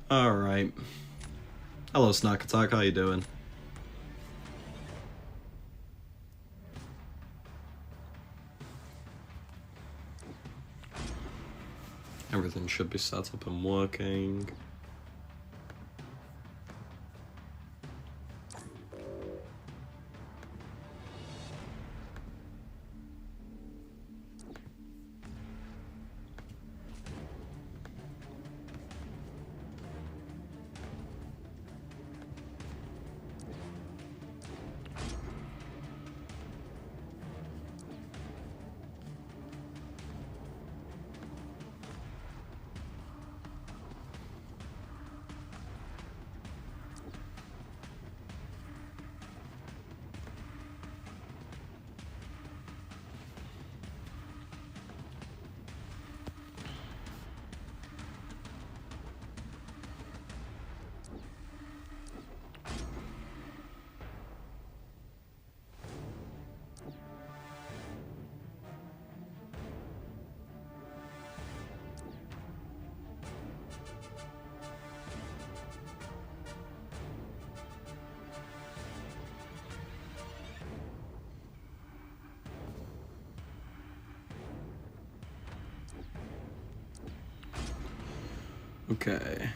Alright. Hello, Snack Attack, how you doing? Everything should be set up and working. Okay.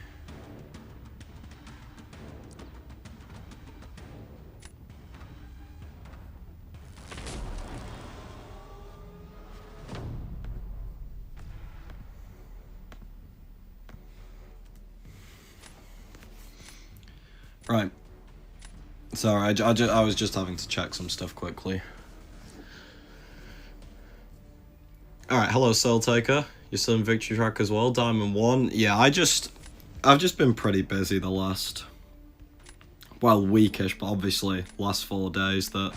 Right. Sorry, I was just having to check some stuff quickly. Alright, hello Soul Taker. You're still in Victory Track as well, Diamond 1. Yeah, I've just been pretty busy the last, well, weekish, but obviously last 4 days that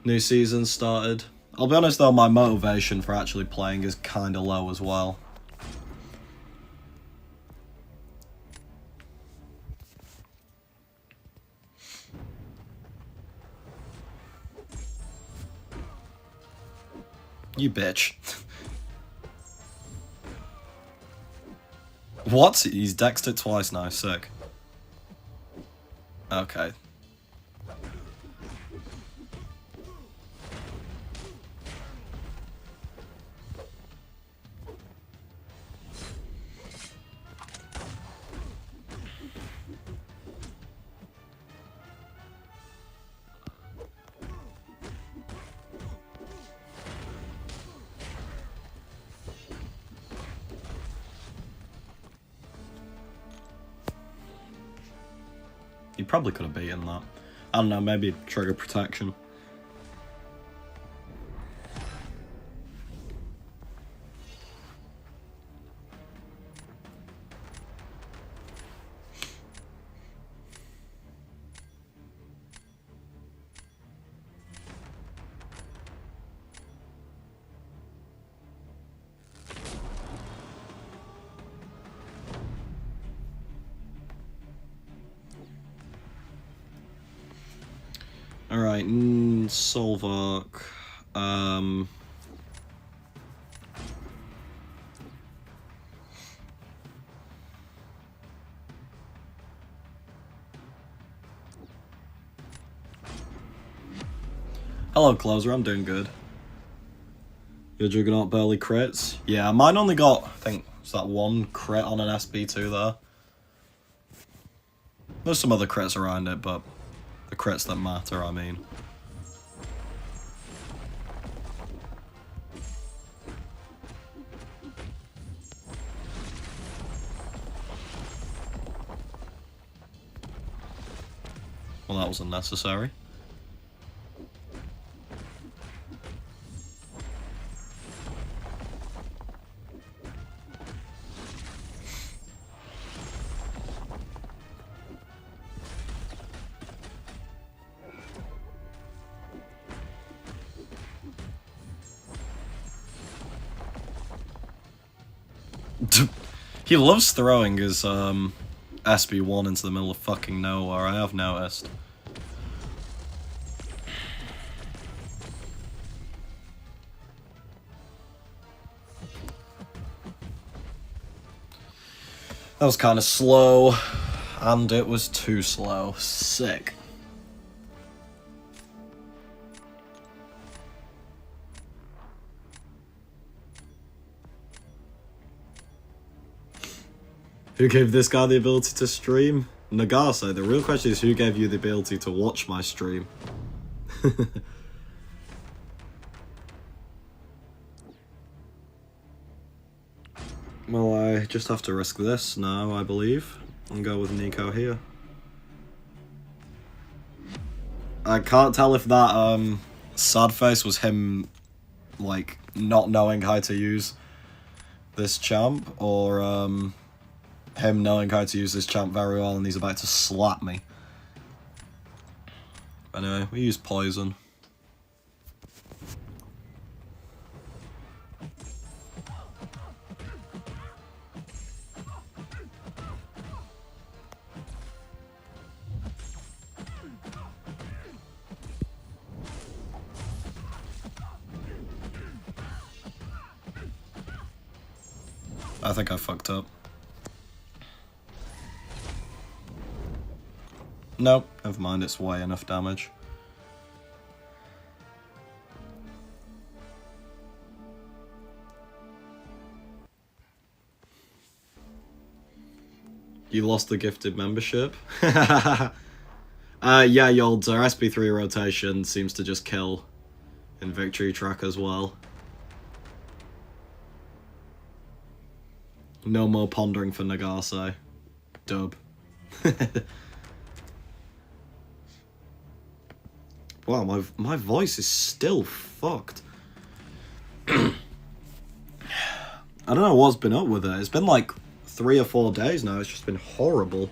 new season started. I'll be honest though, my motivation for actually playing is kinda low as well. You bitch. What? He's dexed it twice now, sick. Okay. You probably could have beaten that. I don't know, maybe trigger protection. Alright, Solvark. Hello, Closer, I'm doing good. Your Juggernaut barely crits? Yeah, mine only got, I think, was that 1 crit on an SB2 there? There's some other crits around it, but the crits that matter, I mean. Well, that was unnecessary. He loves throwing his SB1 into the middle of fucking nowhere, I have noticed. That was kind of slow, and it was too slow. Sick. Who gave this guy the ability to stream? Nagase. The real question is who gave you the ability to watch my stream? Well, I just have to risk this now, I believe, and go with Nico here. I can't tell if that sad face was him, like, not knowing how to use this champ, or him knowing how to use this champ very well and he's about to slap me. Anyway, we use poison. I think I fucked up. Nope, never mind, it's way enough damage. You lost the gifted membership? Yeah, Yolds, our SP3 rotation seems to just kill in Victory Track as well. No more pondering for Nagase. Dub. Wow, my voice is still fucked. I don't know what's been up with it. It's been like 3 or 4 days now. It's just been horrible.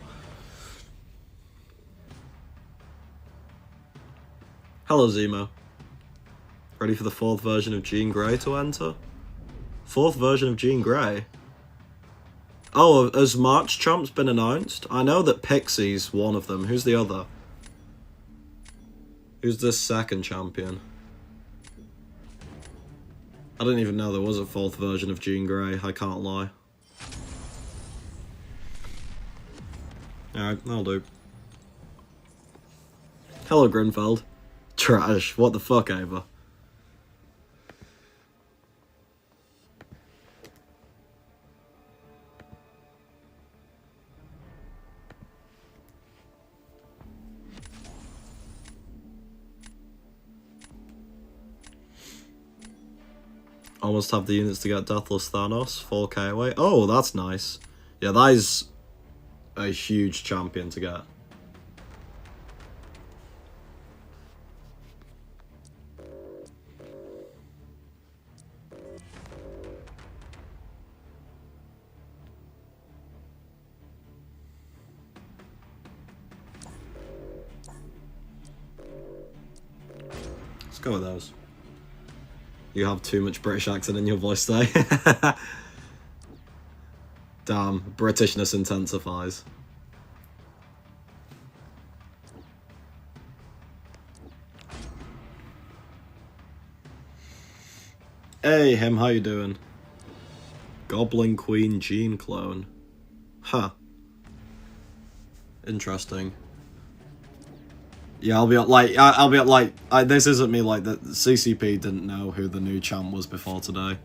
Hello, Zemo. Ready for the 4th version of Jean Grey to enter? 4th version of Jean Grey? Oh, has March Champ's been announced? I know that Pixie's one of them. Who's the other? Who's the second champion? I didn't even know there was a 4th version of Jean Grey, I can't lie. Alright, that'll do. Hello, Grinfeld. Trash, what the fuck, Ava? Almost have the units to get Deathless Thanos, 4k away. Oh, that's nice. Yeah, that is a huge champion to get. Let's go with those. You have too much British accent in your voice there. Damn, Britishness intensifies. Hey, him, how you doing? Goblin Queen Jean clone. Huh. Interesting. Yeah, I'll be like, this isn't me, like, the CCP didn't know who the new champ was before today.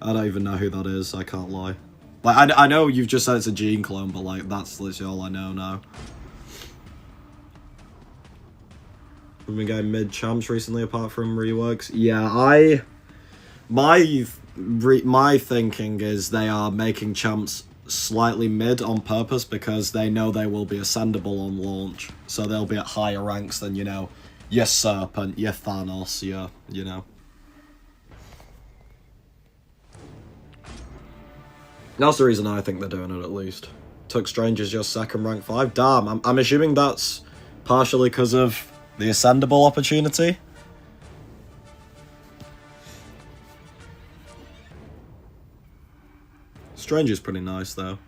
I don't even know who that is, I can't lie. Like, I know you've just said it's a Jean clone, but, like, that's literally all I know now. We've been getting mid-champs recently, apart from reworks. Yeah, my thinking is they are making champs slightly mid on purpose because they know they will be ascendable on launch, so they'll be at higher ranks than, you know, your Serpent, your Thanos, your, you know. That's the reason I think they're doing it, at least. Tuck Strange is your second rank 5. Damn, I'm assuming that's partially because of the ascendable opportunity. Strange is pretty nice, though.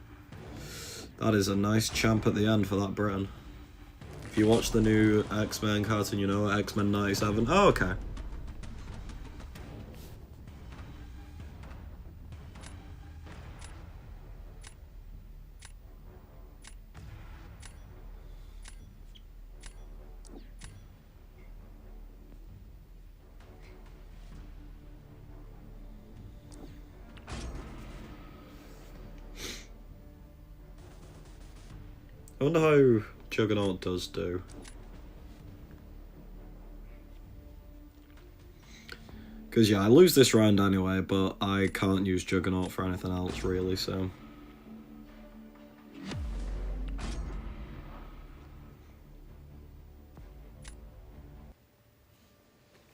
That is a nice champ at the end for that Britain. If you watch the new X-Men cartoon, you know, X-Men 97. Oh, okay. I wonder how Juggernaut does do. Because, yeah, I lose this round anyway, but I can't use Juggernaut for anything else, really, so...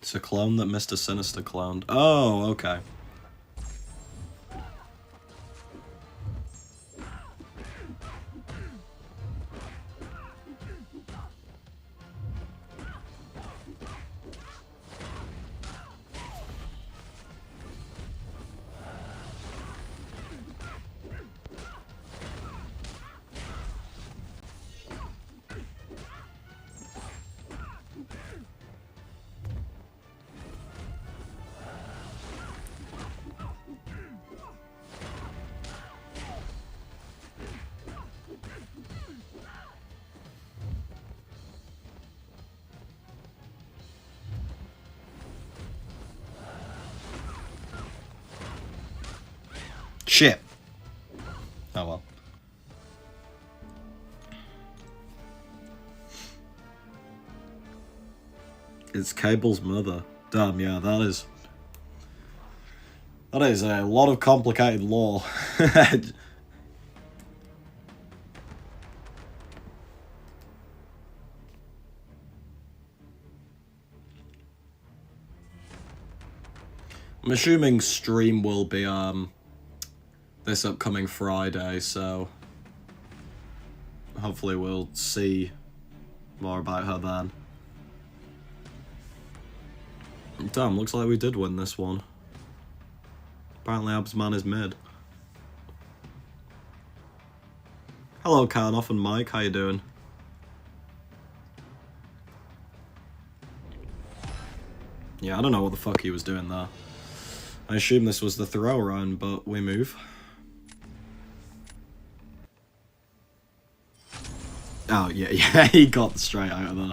It's a clone that Mr. Sinister cloned. Oh, okay. Shit. Oh well. It's Cable's mother. Damn, yeah, that is a lot of complicated lore. I'm assuming stream will be this upcoming Friday, so hopefully we'll see more about her then. Damn, looks like we did win this one. Apparently Absman is mid. Hello Karnoff and Mike, how you doing? Yeah, I don't know what the fuck he was doing there. I assume this was the throw round, but we move. Oh, yeah, he got straight out of there.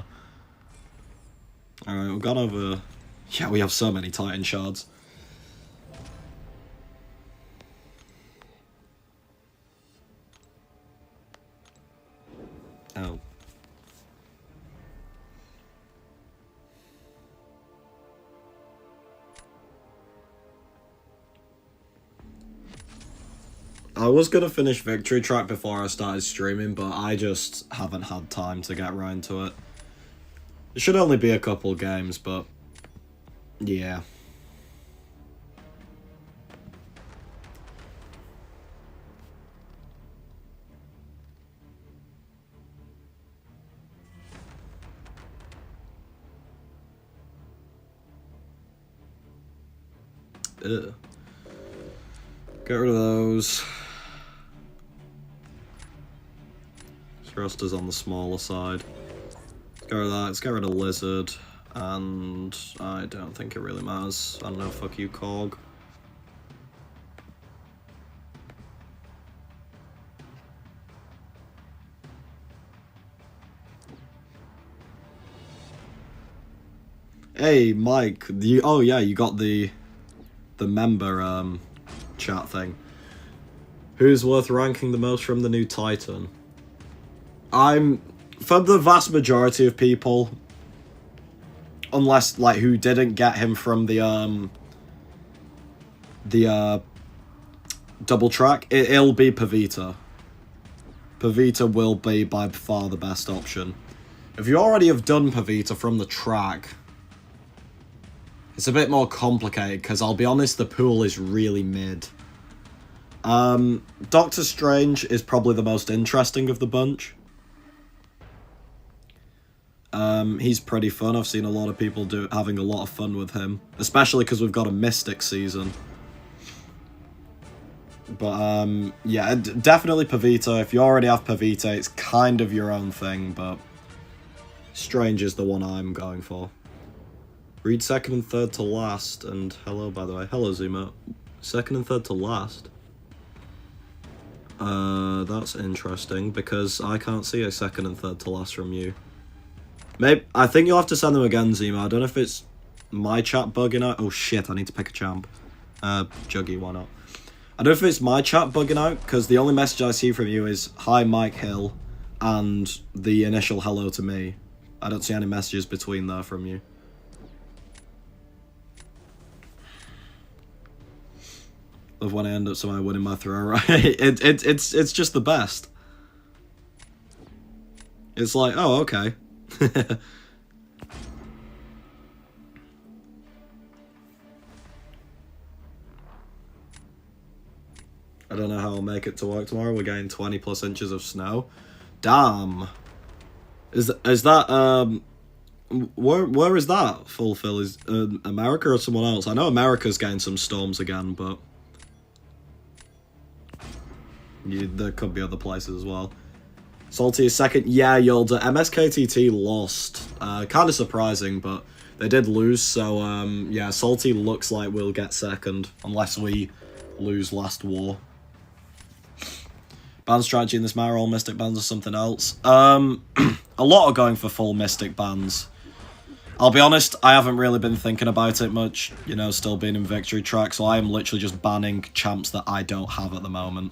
Alright, we've gone over... Yeah, we have so many Titan shards. Oh. I was going to finish Victory Track before I started streaming, but I just haven't had time to get around to it. It should only be a couple games, but yeah. Ugh. Get rid of those. Thruster's on the smaller side. Let's get rid of that. Let's get rid of Lizard. And I don't think it really matters. I don't know, fuck you, Cog. Hey, Mike. Oh yeah, you got the member chat thing. Who's worth ranking the most from the new Titan? For the vast majority of people, unless like who didn't get him from the double track, it'll be Pavita. Pavita will be by far the best option. If you already have done Pavita from the track, it's a bit more complicated, because I'll be honest, the pool is really mid. Doctor Strange is probably the most interesting of the bunch. He's pretty fun. I've seen a lot of people having a lot of fun with him, especially because we've got a Mystic season. But, yeah, definitely Pavita. If you already have Pavita, it's kind of your own thing, but Strange is the one I'm going for. Read second and third to last, and hello, by the way. Hello, Zuma. Second and third to last? That's interesting, because I can't see a second and third to last from you. Maybe, I think you'll have to send them again, Zima. I don't know if it's my chat bugging out. Oh shit, I need to pick a champ. Juggy, why not? I don't know if it's my chat bugging out, because the only message I see from you is, hi Mike Hill, and the initial hello to me. I don't see any messages between there from you. Love when I end up somehow winning my throw, right? It's just the best. It's like, oh, okay. I don't know how I'll make it to work tomorrow. We're getting 20 plus inches of snow. Damn. Is that where is that fulfill? Is America or someone else? I know America's getting some storms again, but there could be other places as well. Salty is second. Yeah, Yolda. MSKTT lost. Kind of surprising, but they did lose. So yeah, Salty looks like we'll get second unless we lose last war. Ban strategy in this matter, all Mystic bans or something else? A lot are going for full Mystic bans. I'll be honest, I haven't really been thinking about it much, you know, still being in Victory Track, so I am literally just banning champs that I don't have at the moment.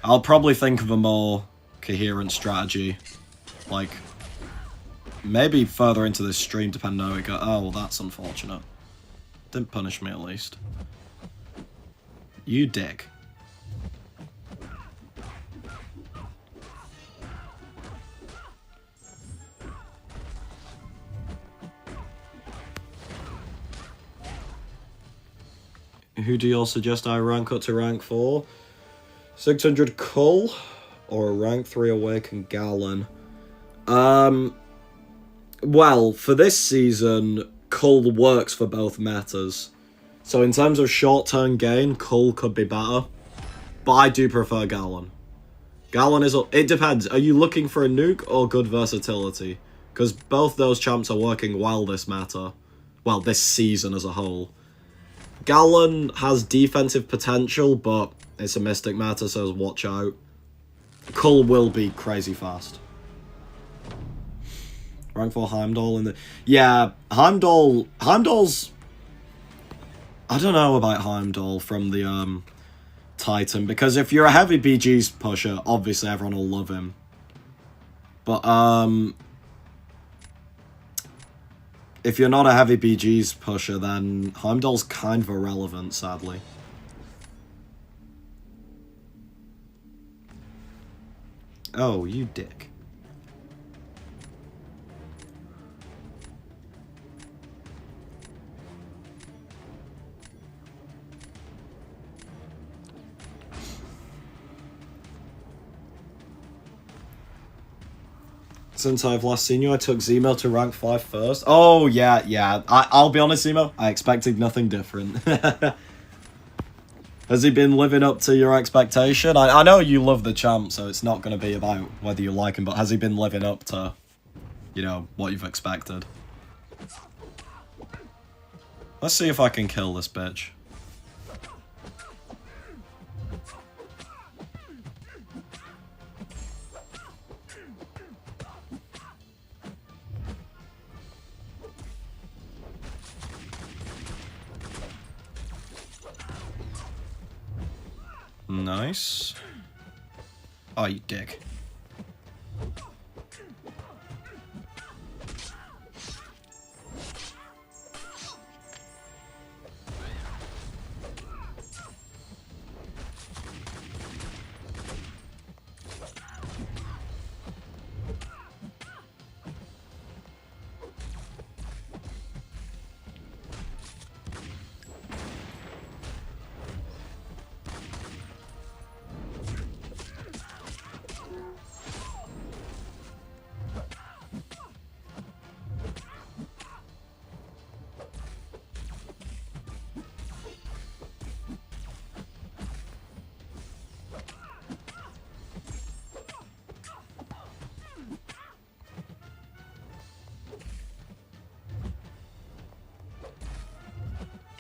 I'll probably think of a more coherent strategy, like, maybe further into this stream, depending on how it goes. Oh, well, that's unfortunate. Didn't punish me, at least. You dick. Who do you all suggest I rank up to rank 4? 600 Cull or a rank 3 Awakened Gallon? Well, for this season, Cull works for both metas. So in terms of short-term gain, Cull could be better. But I do prefer Gallon. Gallon is... It depends. Are you looking for a nuke or good versatility? Because both those champs are working well this meta. Well, this season as a whole. Gallon has defensive potential, but it's a Mystic meta, so watch out. Cull will be crazy fast. Rank 4 Heimdall in the... Yeah, Heimdall's... I don't know about Heimdall from the Titan, because if you're a heavy BG's pusher, obviously everyone will love him. But, if you're not a heavy BG's pusher, then Heimdall's kind of irrelevant, sadly. Oh, you dick. Since I've last seen you, I took Zemo to rank 5 first. Oh, yeah. I'll be honest, Zemo, I expected nothing different. Has he been living up to your expectation? I know you love the champ, so it's not going to be about whether you like him, but has he been living up to, you know, what you've expected? Let's see if I can kill this bitch. Nice. Oh, you dick.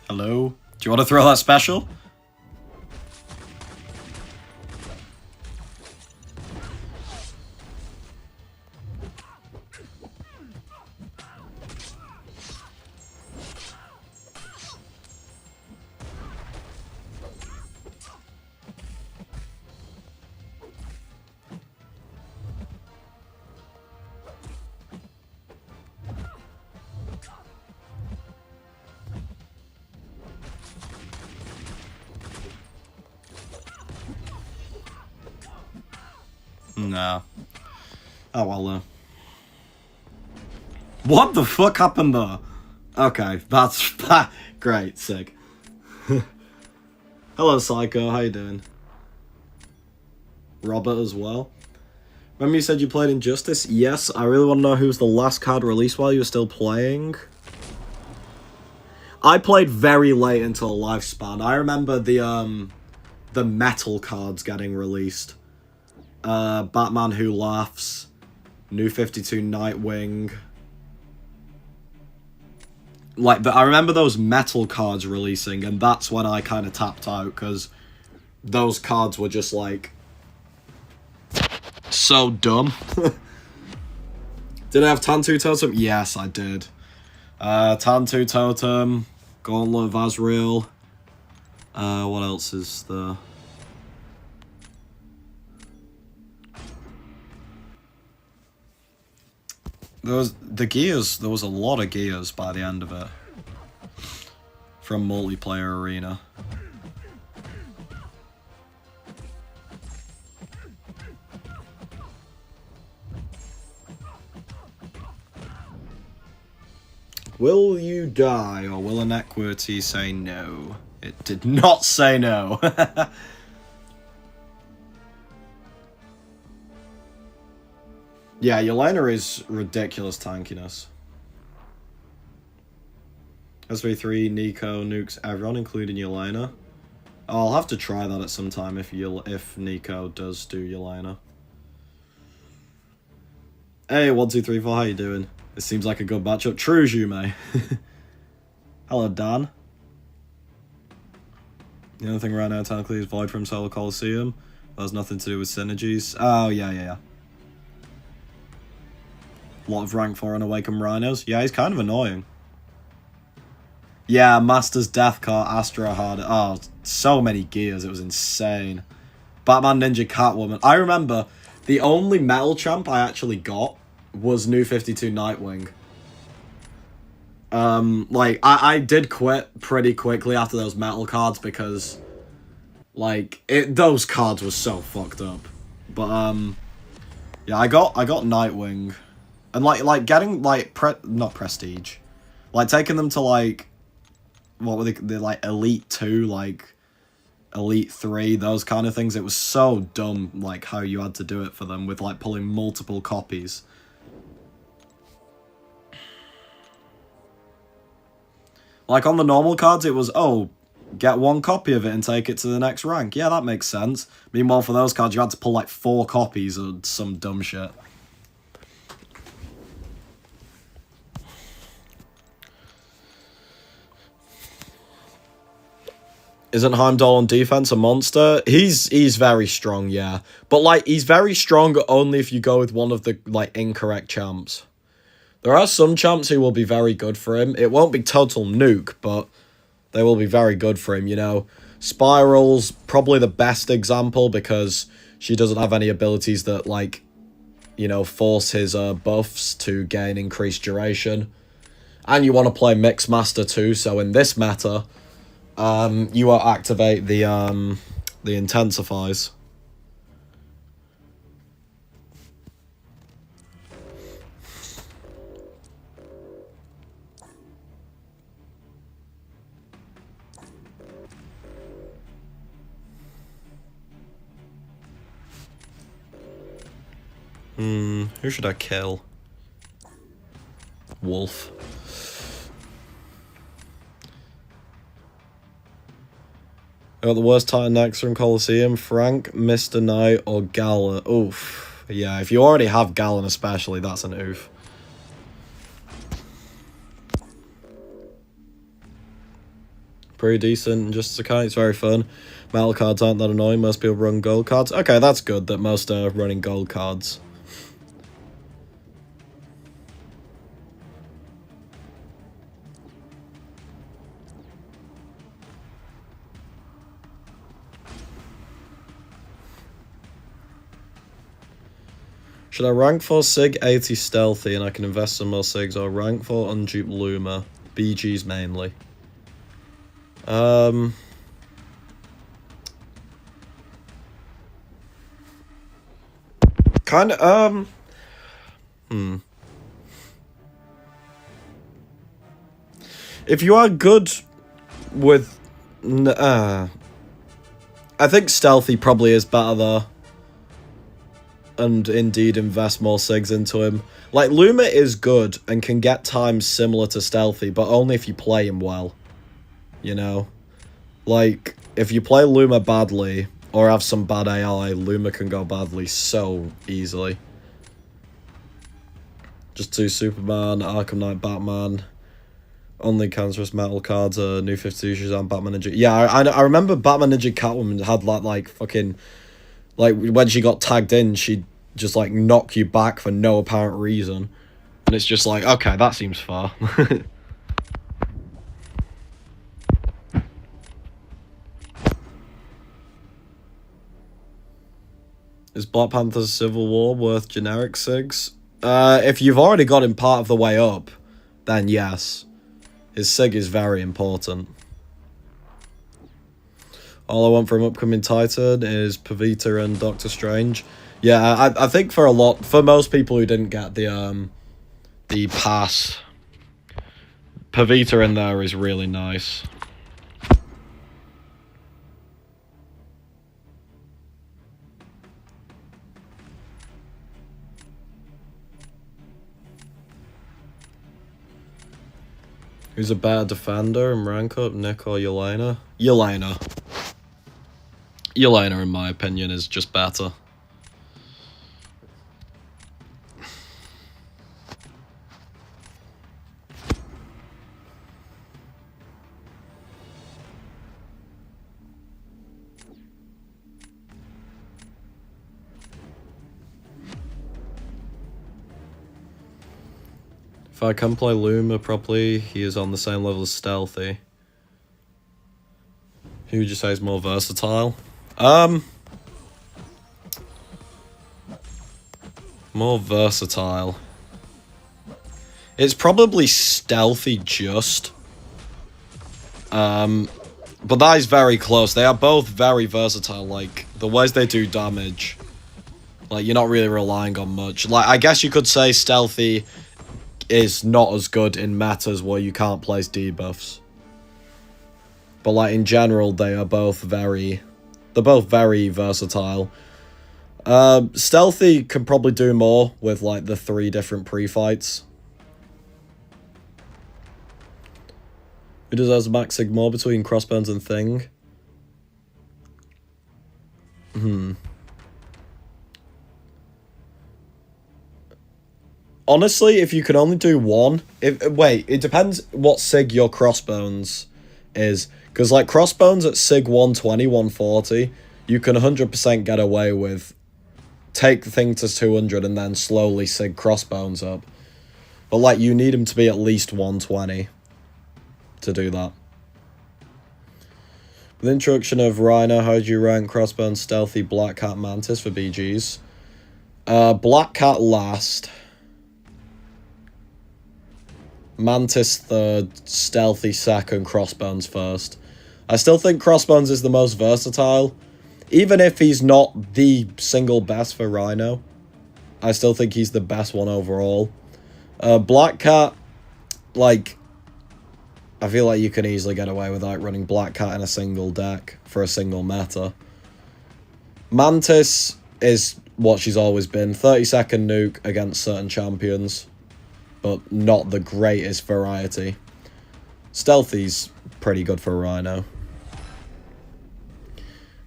Hello? Do you want to throw that special? Nah. Oh well, though. What the fuck happened there? Okay, that's great, sick. Hello, Psycho, how you doing? Robert as well. Remember you said you played Injustice? Yes, I really want to know who's the last card released while you were still playing. I played very late into Lifespan. I remember the metal cards getting released. Batman Who Laughs, New 52 Nightwing. Like, I remember those metal cards releasing, and that's when I kind of tapped out, because those cards were just, like, so dumb. Did I have Tantu Totem? Yes, I did. Tantu Totem, Gauntlet of Azrael. What else is there? There was a lot of gears by the end of it. From Multiplayer Arena. Will you die, or will an equity say no? It did not say no. Yeah, Yelena is ridiculous tankiness. SV3, Nico, nukes everyone, including Yelena. I'll have to try that at some time if Nico does do Yelena. Hey, 1234, how you doing? This seems like a good matchup. True, Jume. Hello, Dan. The only thing right now technically is Void from Solar Coliseum. That has nothing to do with synergies. Oh, yeah. A lot of rank 4 and Awakened Rhinos. Yeah, he's kind of annoying. Yeah, Master's Death Cart, Astro Hard. Oh, so many gears. It was insane. Batman Ninja Catwoman. I remember the only metal champ I actually got was New 52 Nightwing. Like, I did quit pretty quickly after those metal cards because, like, those cards were so fucked up. But, yeah, I got Nightwing. And, like getting, like, not Prestige. Like, taking them to, like, what were they like, Elite 2, like, Elite 3, those kind of things. It was so dumb, like, how you had to do it for them with, like, pulling multiple copies. Like, on the normal cards, it was, oh, get one copy of it and take it to the next rank. Yeah, that makes sense. Meanwhile, for those cards, you had to pull, like, 4 copies of some dumb shit. Isn't Heimdall on defense a monster? He's very strong, yeah. But, like, he's very strong only if you go with one of the, like, incorrect champs. There are some champs who will be very good for him. It won't be total nuke, but they will be very good for him, you know. Spiral's probably the best example because she doesn't have any abilities that, like, you know, force his buffs to gain increased duration. And you want to play Mixmaster too, so in this meta, you will activate the intensifies. Who should I kill? Wolf. I got the worst Titan Next from Coliseum, Frank, Mr. Knight, or Gala. Oof. Yeah, if you already have Galen especially, that's an oof. Pretty decent, just okay, it's very fun. Metal cards aren't that annoying, most people run gold cards. Okay, that's good that most are running gold cards. Should I rank for Sig 80 Stealthy and I can invest some more Sigs, or rank for Undupe Luma? BGs mainly. Kind of, If you are good with... I think Stealthy probably is better, though. And indeed invest more SIGs into him. Like, Luma is good and can get times similar to Stealthy, but only if you play him well. You know? Like, if you play Luma badly, or have some bad AI, Luma can go badly so easily. Just 2 Superman, Arkham Knight, Batman. Only Cancerous Metal cards are New 52 Shazam, Batman Ninja. Yeah, I remember Batman Ninja Catwoman had like fucking... Like, when she got tagged in, she'd just, like, knock you back for no apparent reason. And it's just like, okay, that seems fair. Is Black Panther's Civil War worth generic SIGs? If you've already got him part of the way up, then yes. His SIG is very important. All I want from upcoming Titan is Pavita and Doctor Strange. Yeah, I think for most people who didn't get the pass, Pavita in there is really nice. Who's a better defender in rank up, Nick or Yelena? Yelena. Yelena, in my opinion, is just better. If I can play Luma properly, he is on the same level as Stealthy. Who would you say is more versatile? More versatile. It's probably Stealthy just. But that is very close. They are both very versatile. Like, the ways they do damage. Like, you're not really relying on much. Like, I guess you could say Stealthy is not as good in metas where you can't place debuffs. But, like, in general, they are both very... They're both very versatile. Stealthy can probably do more with, like, the 3 different pre-fights. Who deserves a max sig more between Crossbones and Thing? Honestly, if you can only do one... it depends what sig your Crossbones is. Because, like, Crossbones at sig 120, 140, you can 100% get away with take the Thing to 200 and then slowly sig Crossbones up. But, like, you need him to be at least 120 to do that. With the introduction of Rhino, how do you rank Crossbones, Stealthy, Black Cat, Mantis for BGs? Black Cat last. Mantis third, Stealthy second, Crossbones first. I still think Crossbones is the most versatile. Even if he's not the single best for Rhino, I still think he's the best one overall. Black Cat, like, I feel like you can easily get away with like running Black Cat in a single deck for a single meta. Mantis is what she's always been. 30-second nuke against certain champions, but not the greatest variety. Stealthy's pretty good for Rhino.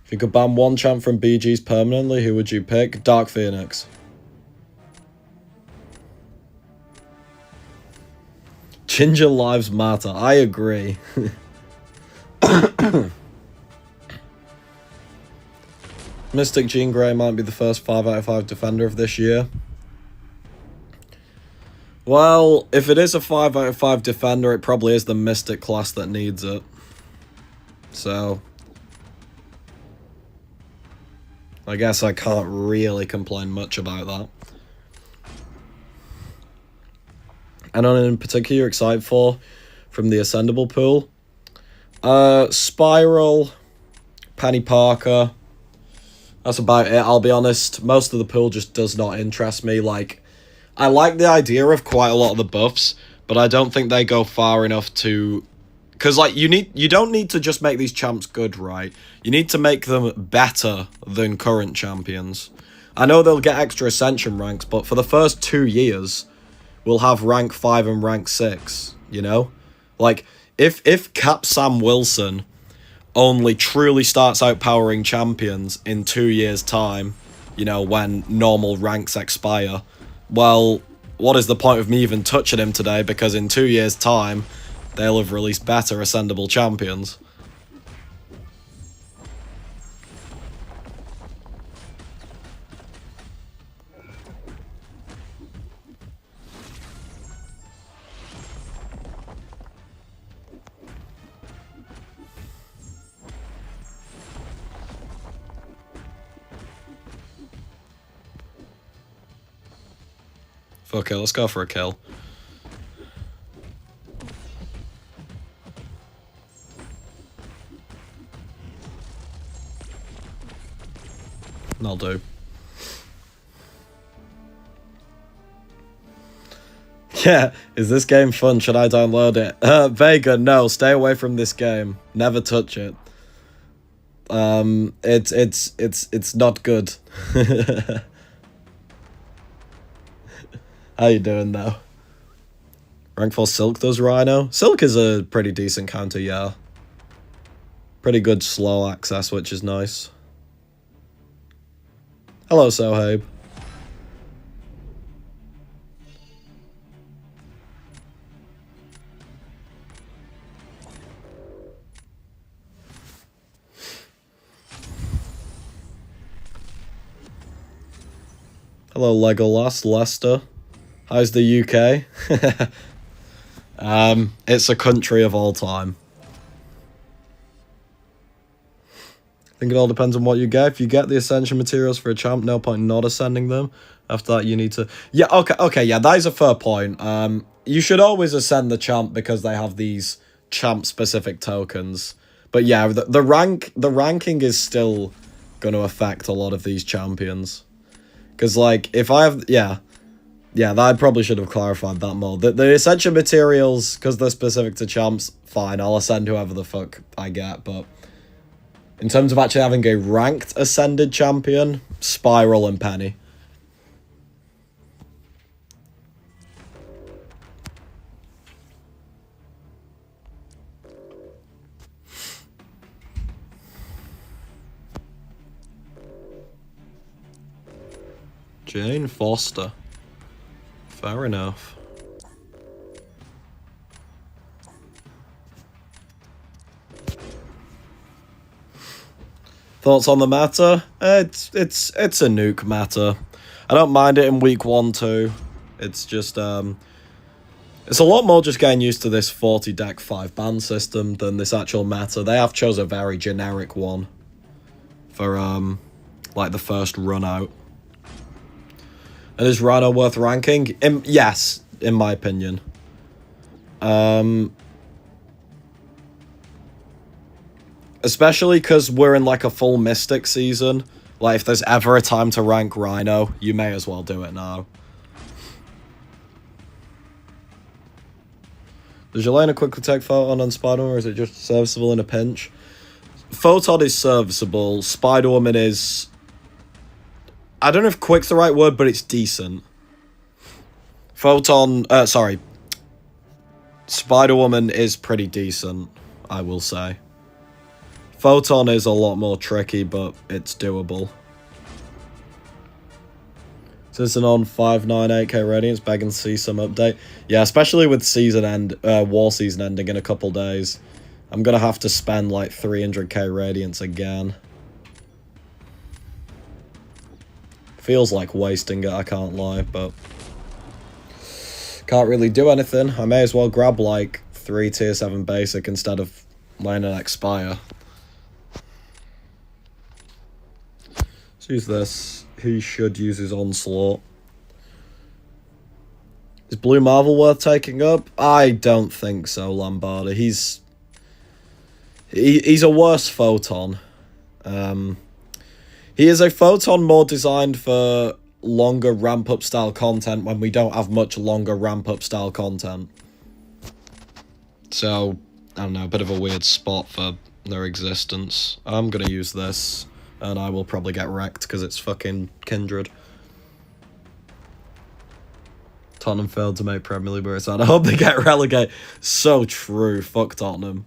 If you could ban one champ from BGs permanently, who would you pick? Dark Phoenix. Ginger lives matter. I agree. Mystic Jean Grey might be the first 5 out of 5 defender of this year. Well, if it is a 5 out of 5 defender, it probably is the Mystic class that needs it. So, I guess I can't really complain much about that. Anyone in particular you're excited for from the Ascendable pool? Spiral, Penny Parker, That's about it, I'll be honest. Most of the pool just does not interest me. Like, I like the idea of quite a lot of the buffs, but I don't think they go far enough to... Because, like, you don't need to just make these champs good, right? You need to make them better than current champions. I know they'll get extra Ascension ranks, but for the first 2 years, we'll have rank 5 and rank 6, you know? Like, if Cap Sam Wilson only truly starts outpowering champions in 2 years' time, you know, when normal ranks expire, well, what is the point of me even touching him today? Because in 2 years' time, they'll have released better ascendable champions. Fuck it, let's go for a kill. I'll do. Yeah, is this game fun? Should I download it? Vega, no, stay away from this game. Never touch it. It's not good. How you doing though? Rank 4 Silk does Rhino. Silk is a pretty decent counter, yeah. Pretty good slow access, which is nice. Hello, Sohaib. Hello, Legolas, Leicester. How's the UK? It's a country of all time. I think it all depends on what you get. If you get the Ascension materials for a champ, no point not ascending them. After that, you need to... Yeah, okay, yeah, that is a fair point. You should always ascend the champ because they have these champ-specific tokens. But yeah, the ranking is still going to affect a lot of these champions. Because, like, if I have... Yeah, I probably should have clarified that more. The Ascension materials, because they're specific to champs, fine, I'll ascend whoever the fuck I get, but... In terms of actually having a ranked ascended champion, Spiral and Penny. Jane Foster. Fair enough. Thoughts on the matter? It's a nuke matter. I don't mind it in week 1 too. It's just it's a lot more just getting used to this 40 deck 5 ban system than this actual meta. They have chose a very generic one for like the first run out. And is Rhino worth ranking? Yes, in my opinion. Especially because we're in like a full Mystic season. Like if there's ever a time to rank Rhino, you may as well do it now. Does Yelena quickly take Photon on Spider-Woman, or is it just serviceable in a pinch? Photon is serviceable. Spider-Woman is... I don't know if quick's the right word, but it's decent. Spider-Woman is pretty decent, I will say. Photon is a lot more tricky, but it's doable. Citizen on 598k Radiance, begging to see some update. Yeah, especially with war season ending in a couple days. I'm gonna have to spend like 300k Radiance again. Feels like wasting it, I can't lie, but... Can't really do anything. I may as well grab like 3 tier 7 basic instead of letting it expire. Use this. He should use his Onslaught. Is Blue Marvel worth taking up? I don't think so, Lombardi. He's a worse Photon. He is a photon more designed for longer ramp-up style content when we don't have much longer ramp-up style content. So, I don't know, a bit of a weird spot for their existence. I'm gonna use this, and I will probably get wrecked because it's fucking Kindred. Tottenham failed to make Premier League, but I hope they get relegated. So true, fuck Tottenham.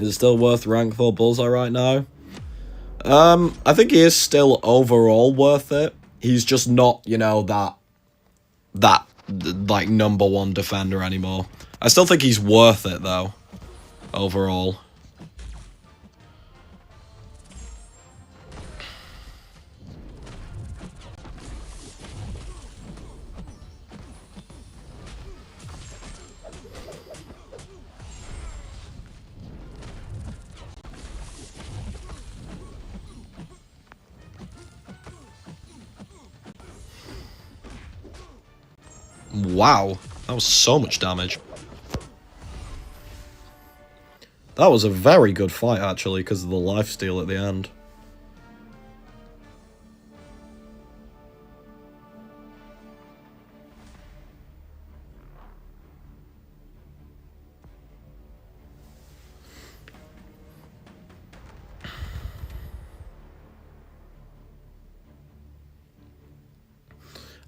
Is it still worth rank 4 Bullseye right now? I think he is still overall worth it. He's just not, you know, that like number 1 defender anymore. I still think he's worth it though, overall. Wow, that was so much damage. That was a very good fight, actually, because of the lifesteal at the end.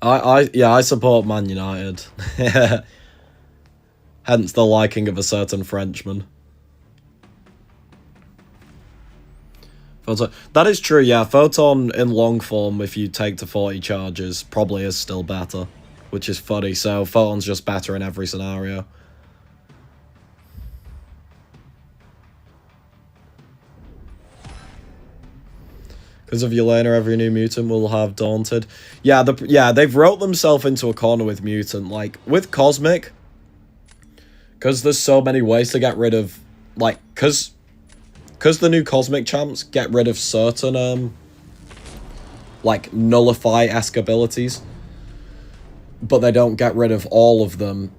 I support Man United. Hence the liking of a certain Frenchman. Photon. That is true, yeah. Photon in long form, if you take to 40 charges, probably is still better. Which is funny, so Photon's just better in every scenario. Because of Yelena, every new mutant will have Daunted. Yeah, they've wrote themselves into a corner with Mutant. Like, with Cosmic, because there's so many ways to get rid of... Like, because the new Cosmic champs get rid of certain, like, nullify-esque abilities, but they don't get rid of all of them.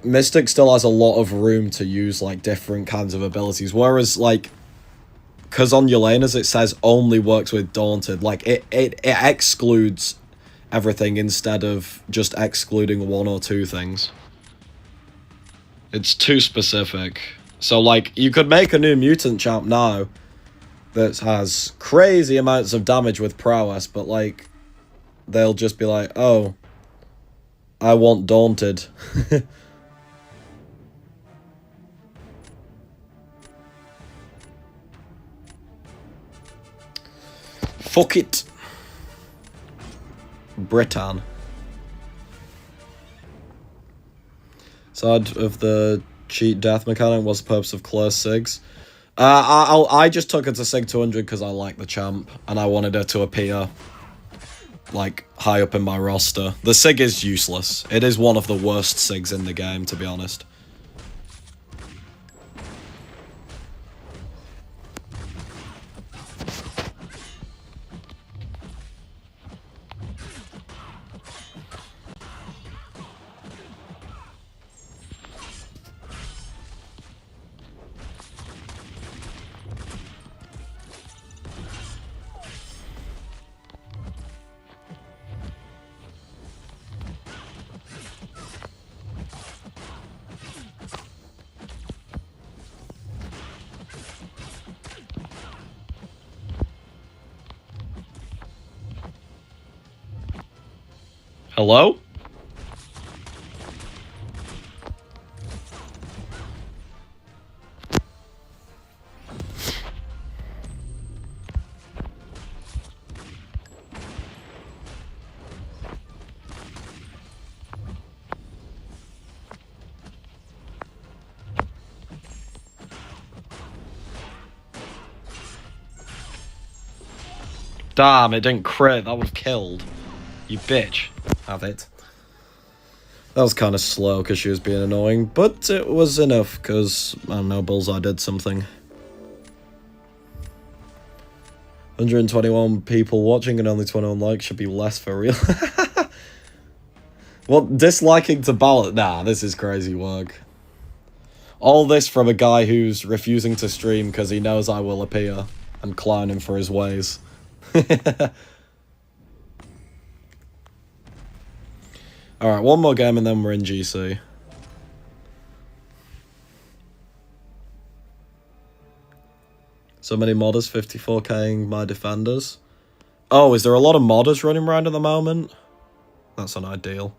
Mystic still has a lot of room to use, like, different kinds of abilities, whereas, like... Because on Yelena's it says only works with Daunted. Like, it excludes everything instead of just excluding 1 or 2 things. It's too specific. So, like, you could make a new mutant champ now that has crazy amounts of damage with prowess, but, like, they'll just be like, oh, I want Daunted. Fuck it. Britain. Side of the cheat death mechanic, what's the purpose of Claire Sigs? I just took her to Sig 200 because I like the champ, and I wanted her to appear, like, high up in my roster. The Sig is useless. It is one of the worst Sigs in the game, to be honest. Hello? Damn, it didn't crit. That would have killed. You bitch. Have it. That was kind of slow because she was being annoying, but it was enough because, I don't know, Bullseye did something. 121 people watching and only 21 likes should be less for real. Well, disliking to ballot? Nah, this is crazy work. All this from a guy who's refusing to stream because he knows I will appear and clown him for his ways. Alright, one more game and then we're in GC. So many modders 54k'ing my defenders. Oh, is there a lot of modders running around at the moment? That's an ideal.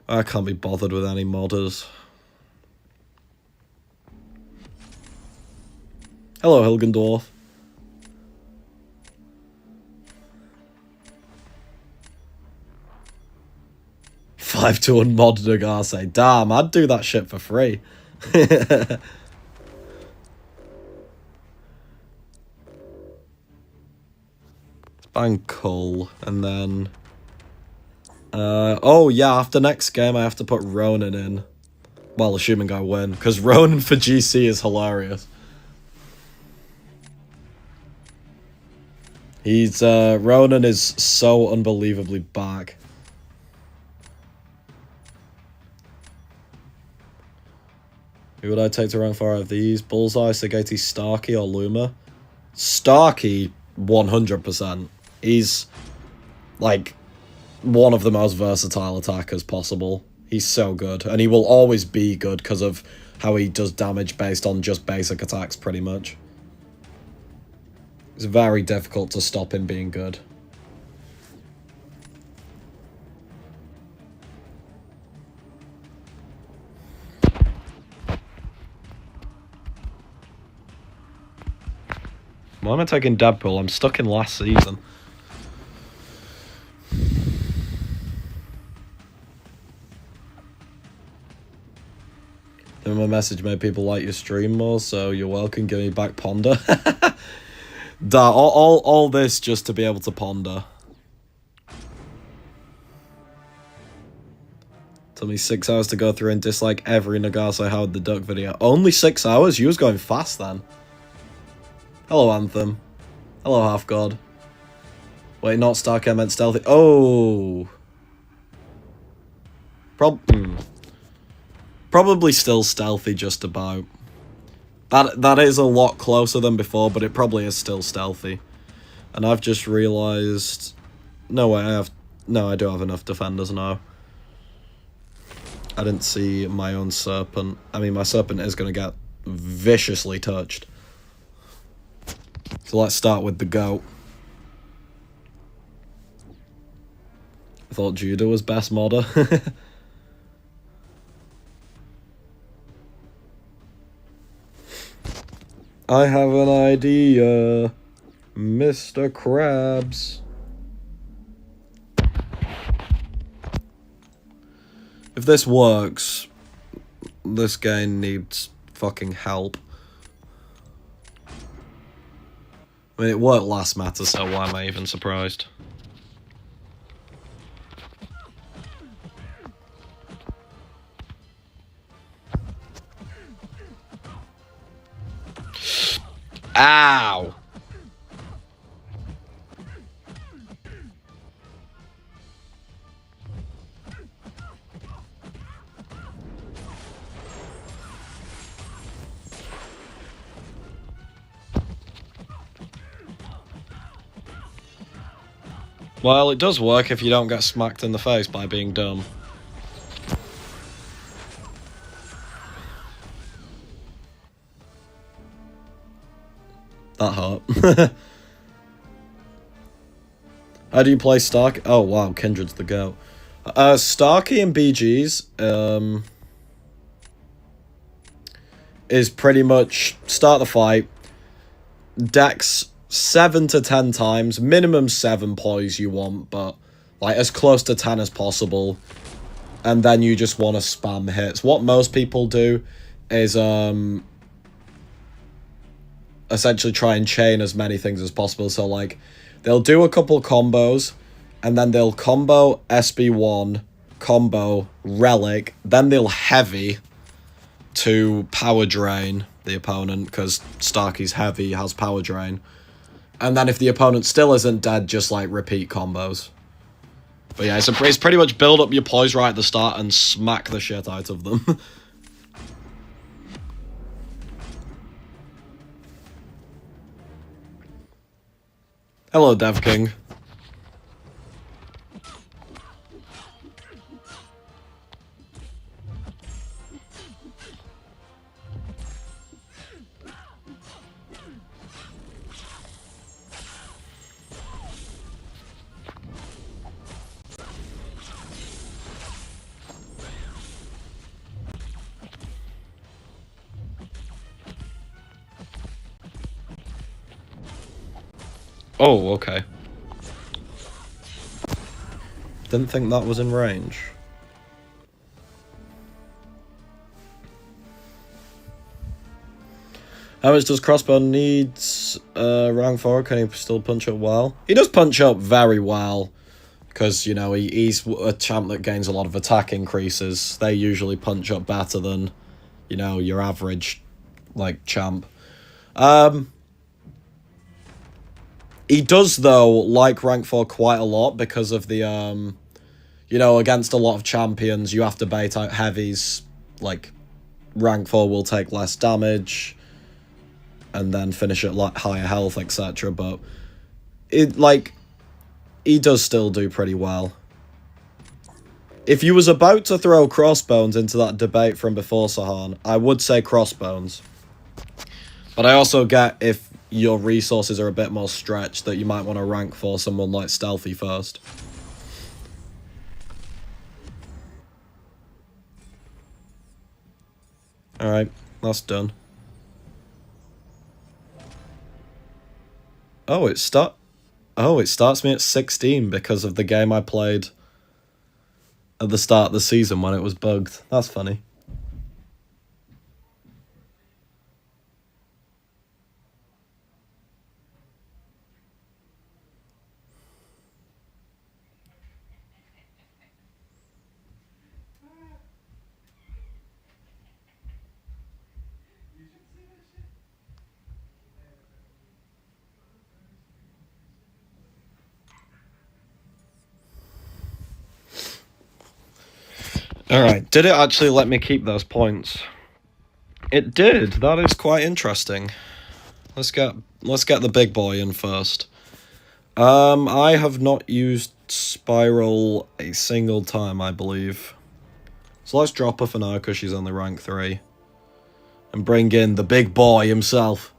I can't be bothered with any modders. Hello, Hilgendorf. $5 to unmod Nagase. Damn, I'd do that shit for free. Bang Cull, and then... oh yeah, after next game I have to put Ronan in. Well, assuming I win, because Ronan for GC is hilarious. He's, Ronan is so unbelievably back. Who would I take to rank 4 out of these? Bullseye, Sageti, Starkey, or Luma? Starkey, 100%. He's, like, one of the most versatile attackers possible. He's so good. And he will always be good because of how he does damage based on just basic attacks, pretty much. It's very difficult to stop him being good. Why am I taking Deadpool? I'm stuck in last season. Then my message made people like your stream more, so you're welcome. Give me back Ponder. all this just to be able to ponder. Took me 6 hours to go through and dislike every Nagase Howard the Duck video. Only 6 hours? You was going fast then. Hello, Anthem. Hello, Half God. Wait, not Stark, I meant Stealthy. Oh. Probably still Stealthy, just about. That is a lot closer than before, but it probably is still Stealthy. And I've just realised... No, wait, I do have enough defenders now. I didn't see my own Serpent. I mean, my Serpent is going to get viciously touched. So let's start with the GOAT. I thought Judah was best modder. I have an idea, Mr. Krabs. If this works, this guy needs fucking help. I mean, it worked last matter, so why am I even surprised? Ow! Well, it does work if you don't get smacked in the face by being dumb. That hurt. How do you play Stark? Oh wow, Kindred's the GOAT. Starkey and BG's is pretty much start the fight, Dex 7 to 10 times, minimum 7 poise you want, but like as close to 10 as possible, and then you just want to spam hits. What most people do is essentially try and chain as many things as possible. So like they'll do a couple combos, and then they'll combo SB1, combo Relic, then they'll heavy to power drain the opponent, because Starkey's heavy, has power drain. And then if the opponent still isn't dead, just like repeat combos. But yeah, it's pretty much build up your poise right at the start and smack the shit out of them. Hello, Dev King. Oh, okay. Didn't think that was in range. How much does Crossbow needs rank 4? Can he still punch up well? He does punch up very well. Because, you know, he's a champ that gains a lot of attack increases. They usually punch up better than, you know, your average, like, champ. He does, though, like rank 4 quite a lot because of the, you know, against a lot of champions, you have to bait out heavies. Like, rank 4 will take less damage and then finish at, like, higher health, etc. But, it, like, he does still do pretty well. If you was about to throw Crossbones into that debate from before, Sahan, I would say Crossbones. But I also get if your resources are a bit more stretched that you might want to rank for someone like Stealthy first. Alright, that's done. Oh, it starts me at 16 because of the game I played at the start of the season when it was bugged. That's funny. Alright, did it actually let me keep those points? It did. That is quite interesting. Let's get the big boy in first. I have not used Spiral a single time, I believe. So let's drop her for now because she's only rank 3. And bring in the big boy himself.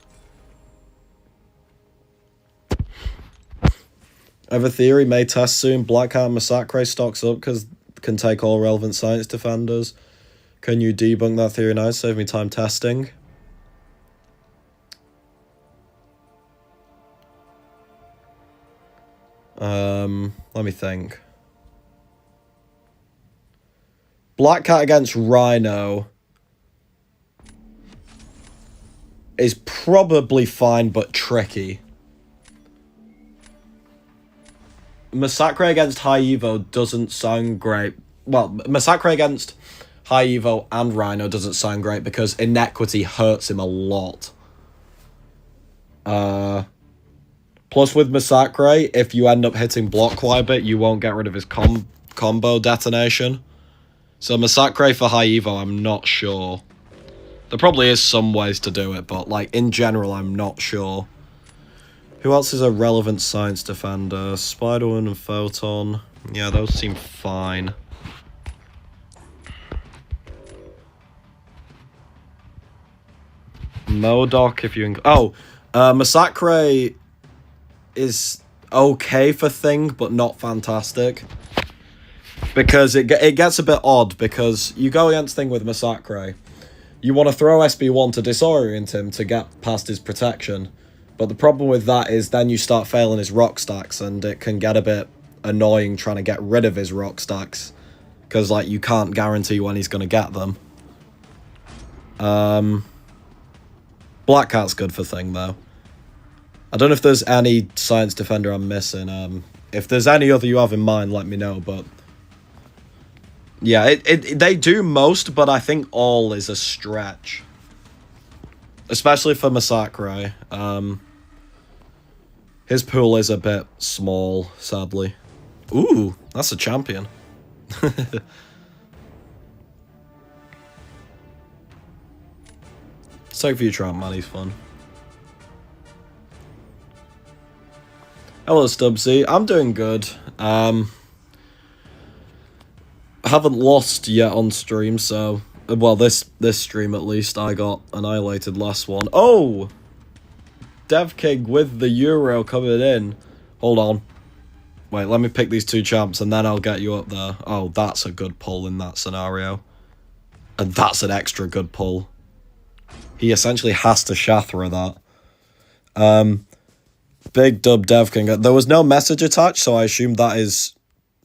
I have a theory, may test soon. Blackheart Massacre stocks up because can take all relevant science defenders. Can you debunk that theory now? Save me time testing. Let me think. Black Cat against Rhino is probably fine but tricky. Massacre against High Evo doesn't sound great. Well, Massacre against High Evo and Rhino doesn't sound great because Inequity hurts him a lot. Plus with Massacre, if you end up hitting block quite a bit, you won't get rid of his combo detonation. So Massacre for High Evo, I'm not sure. There probably is some ways to do it, but like in general, I'm not sure. Who else is a relevant science defender? Spider-Man and Photon. Yeah, those seem fine. Modok, if you... Massacre is okay for Thing, but not fantastic. Because it gets a bit odd, because you go against Thing with Massacre. You want to throw SB1 to disorient him to get past his protection. But the problem with that is then you start failing his rock stacks, and it can get a bit annoying trying to get rid of his rock stacks. Because, like, you can't guarantee when he's going to get them. Black Cat's good for Thing, though. I don't know if there's any science defender I'm missing. If there's any other you have in mind, let me know, but... Yeah, they do most, but I think all is a stretch. Especially for Massacre. His pool is a bit small, sadly. Ooh, that's a champion. Let's take Future Ant Man, he's fun. Hello, Stubbsy. I'm doing good. I haven't lost yet on stream, so... Well, this stream at least, I got annihilated last one. Oh! Dev King with the Euro coming in. Hold on. Wait, let me pick these two champs and then I'll get you up there. Oh, that's a good pull in that scenario. And that's an extra good pull. He essentially has to Shathra that. Big dub Dev King. There was no message attached, so I assume that is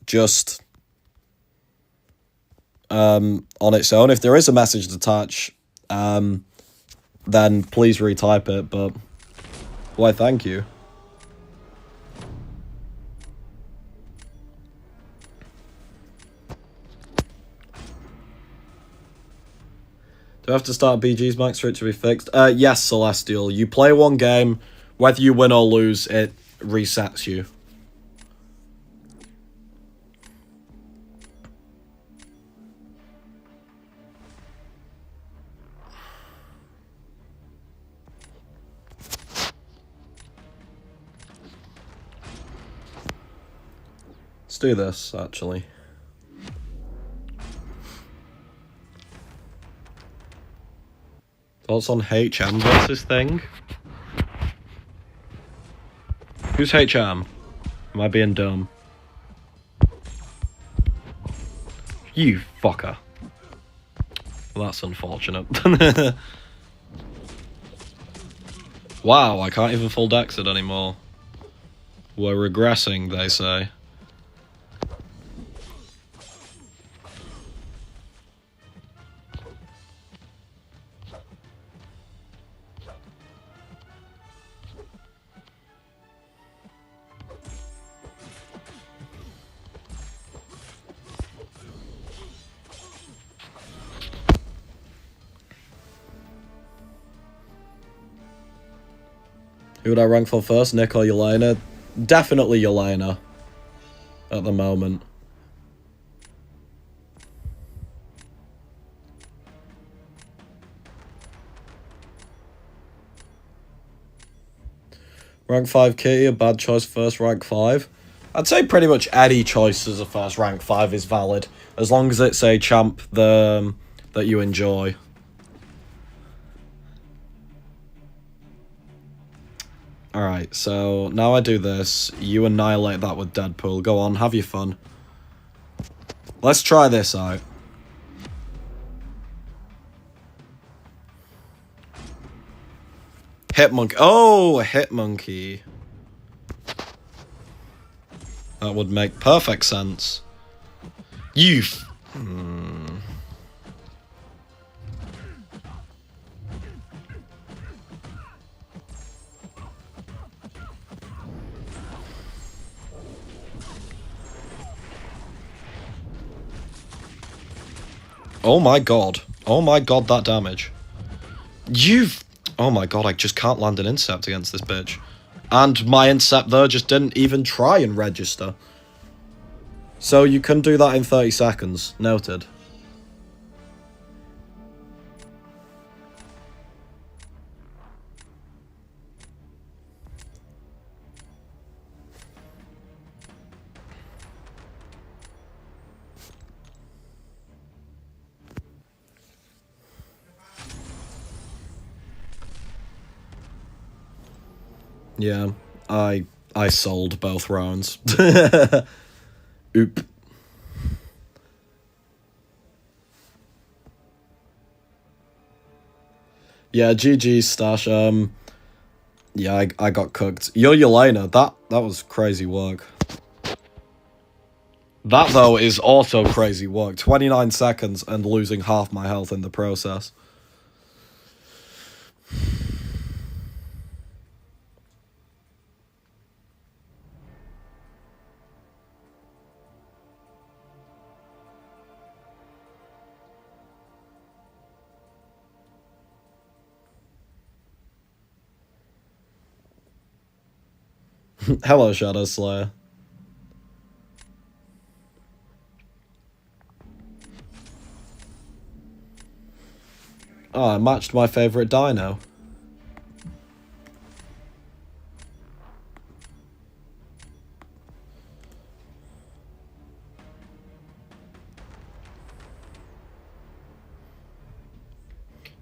just on its own. If there is a message attached, then please retype it, but why thank you. Do I have to start BG's max for it to be fixed? Yes, Celestial. You play one game, whether you win or lose, it resets you. Let's do this, actually. Thoughts on HM versus thing? Who's HM? Am I being dumb? You fucker. Well, that's unfortunate. Wow, I can't even full dex it anymore. We're regressing, they say. Who would I rank for first, Nick or Yelena? Definitely Yelena. At the moment. Rank 5 Kitty, a bad choice first, rank 5. I'd say pretty much any choice as a first rank 5 is valid, as long as it's a champ that you enjoy. Alright, so now I do this. You annihilate that with Deadpool. Go on, have your fun. Let's try this out. Hitmonkey. Oh, a Hitmonkey. That would make perfect sense. You... Oh my god. Oh my god, that damage. You've... Oh my god, I just can't land an Incept against this bitch. And my Incept there just didn't even try and register. So you can do that in 30 seconds. Noted. Yeah, I sold both rounds. Oop. Yeah, GG Stash. Yeah, I got cooked. Yo, Yelena, that was crazy work. That though is also crazy work. 29 seconds and losing half my health in the process. Hello, Shadow Slayer. Oh, I matched my favorite dino.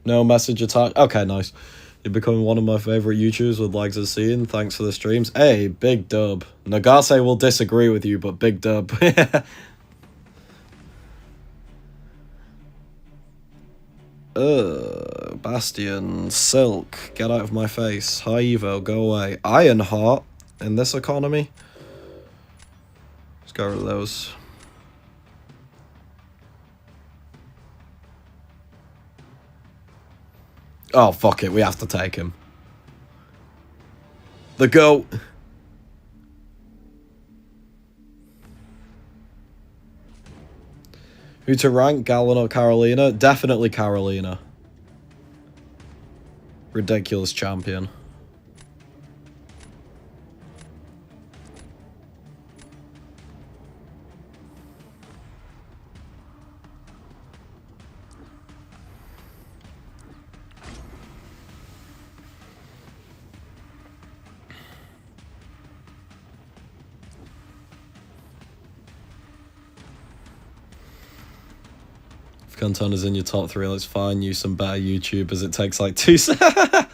No message attached. Okay, nice. You're becoming one of my favourite YouTubers with likes of seeing. Thanks for the streams. Hey, big dub. Nagase will disagree with you, but big dub. Bastion, Silk, get out of my face. Hi Evo, go away. Ironheart in this economy. Let's get rid of those. Oh, fuck it, we have to take him. The GOAT. Who to rank, Gallon or Carolina? Definitely Carolina. Ridiculous champion. If Cantona's in your top 3, let's find you some better YouTubers. It takes like 2 seconds.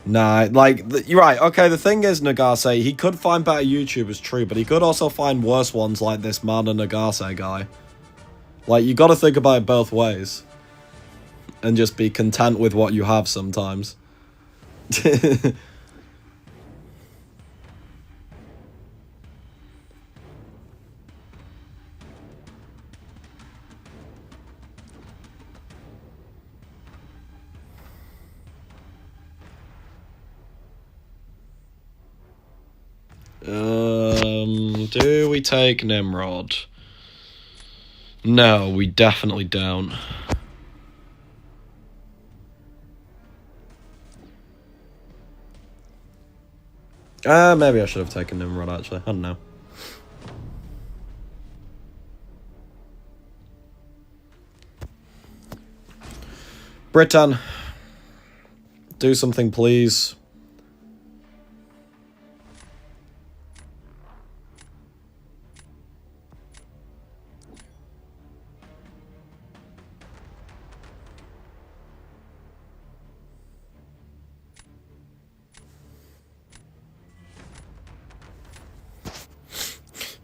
Nah, like, you're right. Okay, the thing is, Nagase, he could find better YouTubers, true, but he could also find worse ones like this Mana Nagase guy. Like, you gotta think about it both ways. And just be content with what you have sometimes. Do we take Nimrod? No, we definitely don't. Maybe I should have taken Nimrod, actually. I don't know. Britain, do something, please.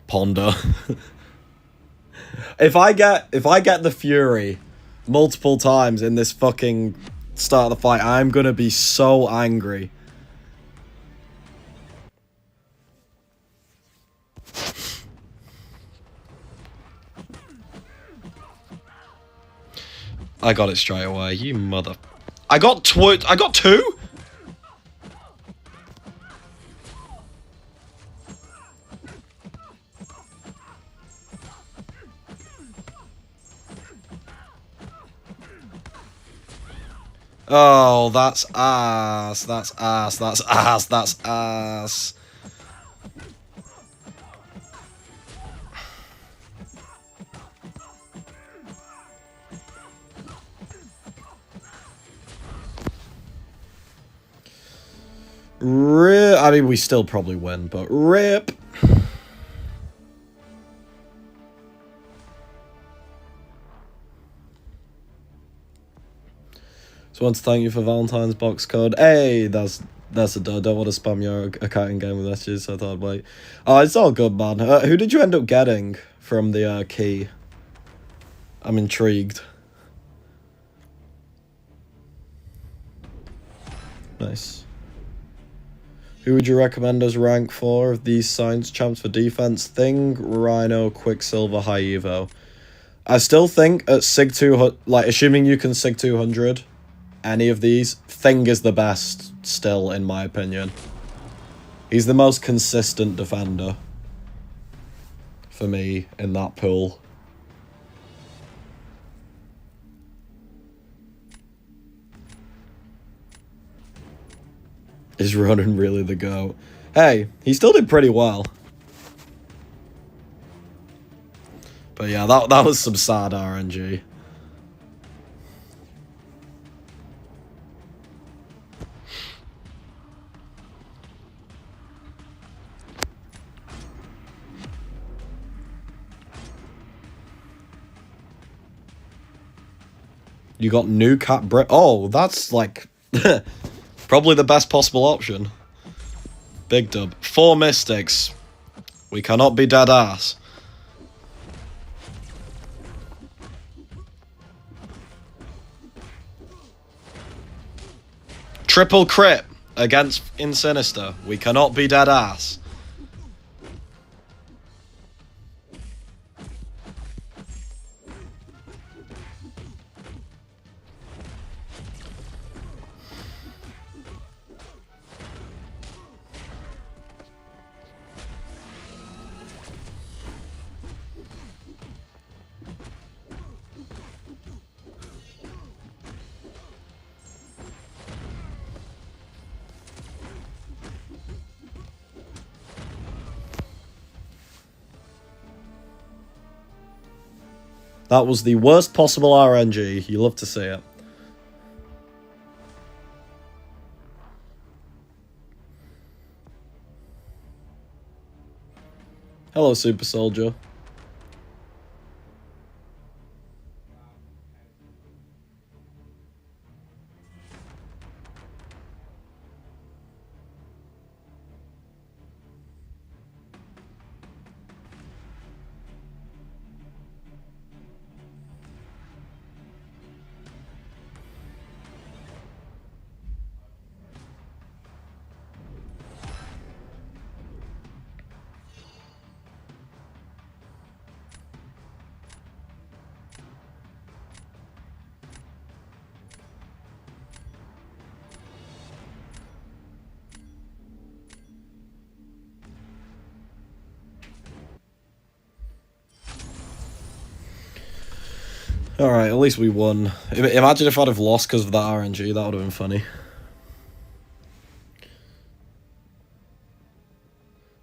Ponder. If I get the Fury multiple times in this fucking start of the fight, I'm gonna be so angry. I got it straight away, you mother. I got two? Oh, that's ass. That's ass. That's ass. That's ass. RIP. I mean, we still probably win, but RIP. So I want to thank you for Valentine's box code. Hey, that's a dud. Don't want to spam your account in game with messages, so I thought I'd wait. Oh, it's all good, man. Who did you end up getting from the key? I'm intrigued. Nice. Who would you recommend as rank 4 of these science champs for defense? Thing, Rhino, Quicksilver, High Evo. I still think at Sig 200, like, assuming you can Sig 200, any of these, Thing is the best still, in my opinion. He's the most consistent defender for me in that pool. Is Ronan really the GOAT? Hey, he still did pretty well. But yeah, that was some sad RNG. You got new cat brick. Oh, that's like probably the best possible option. Big dub. 4 mystics. We cannot be dead ass. Triple crit against in Sinister. We cannot be dead ass. That was the worst possible RNG. You love to see it. Hello, Super Soldier. Alright, at least we won. Imagine if I'd have lost because of that RNG. That would have been funny.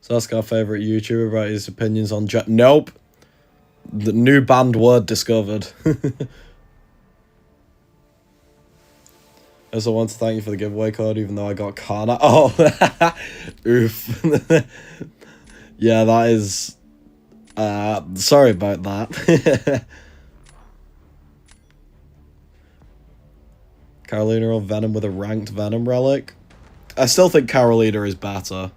So ask our favourite YouTuber about his opinions on Nope. The new banned word discovered. I also want to thank you for the giveaway code, even though I got Kana. Oh, oof. Yeah, that is... sorry about that. Carolina or Venom with a ranked Venom relic? I still think Carolina is better.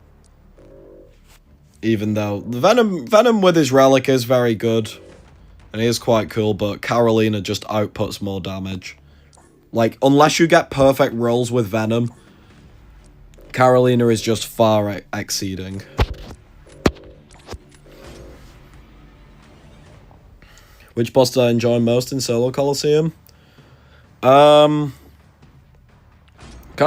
Even though the Venom with his relic is very good. And he is quite cool, but Carolina just outputs more damage. Like, unless you get perfect rolls with Venom, Carolina is just far exceeding. Which boss did I enjoy most in Solo Coliseum? Kind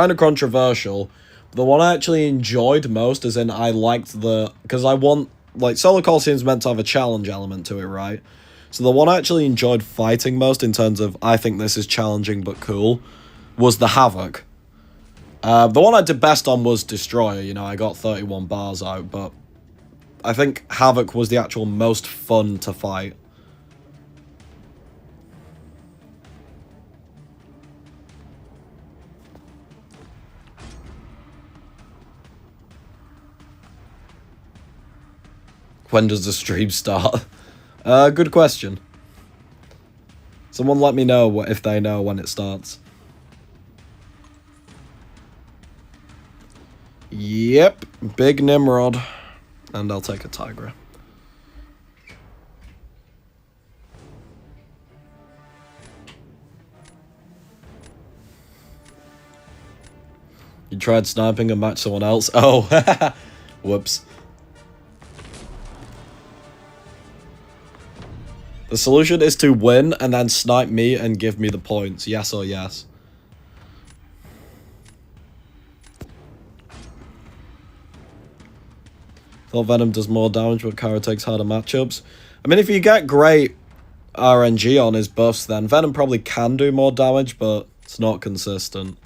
of controversial. The one I actually enjoyed most, as in I liked the... Because I want... Like, Solo Coliseum's meant to have a challenge element to it, right? So the one I actually enjoyed fighting most in terms of, I think this is challenging but cool, was the Havoc. The one I did best on was Destroyer, you know, I got 31 bars out, but I think Havoc was the actual most fun to fight. When does the stream start? Good question. Someone let me know if they know when it starts. Yep, big Nimrod. And I'll take a Tigra. You tried sniping and match someone else? Oh, whoops. The solution is to win and then snipe me and give me the points. Yes or yes. Thought Venom does more damage, but Kara takes harder matchups. I mean, if you get great RNG on his buffs, then Venom probably can do more damage, but it's not consistent.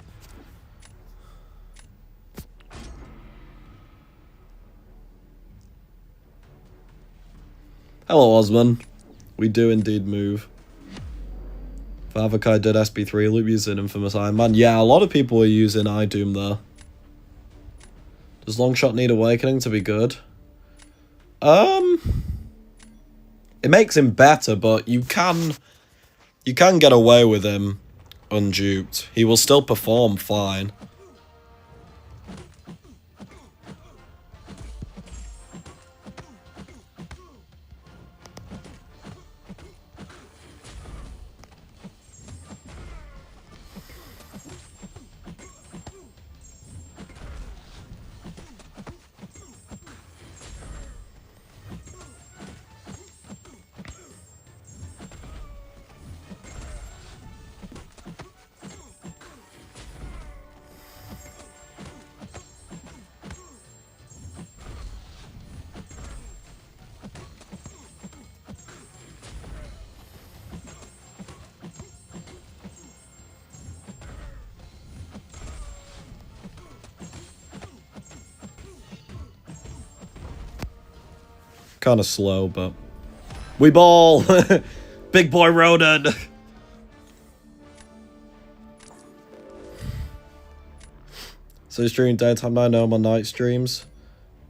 Hello, Osman. We do indeed move. If Avakai did SB3, loop using Infamous Iron Man. Yeah, a lot of people are using iDoom there. Does Longshot need Awakening to be good? It makes him better, but you can get away with him unduped. He will still perform fine. Kind of slow, but we ball. Big boy Ronan. So you stream daytime now? No, I'm on night streams.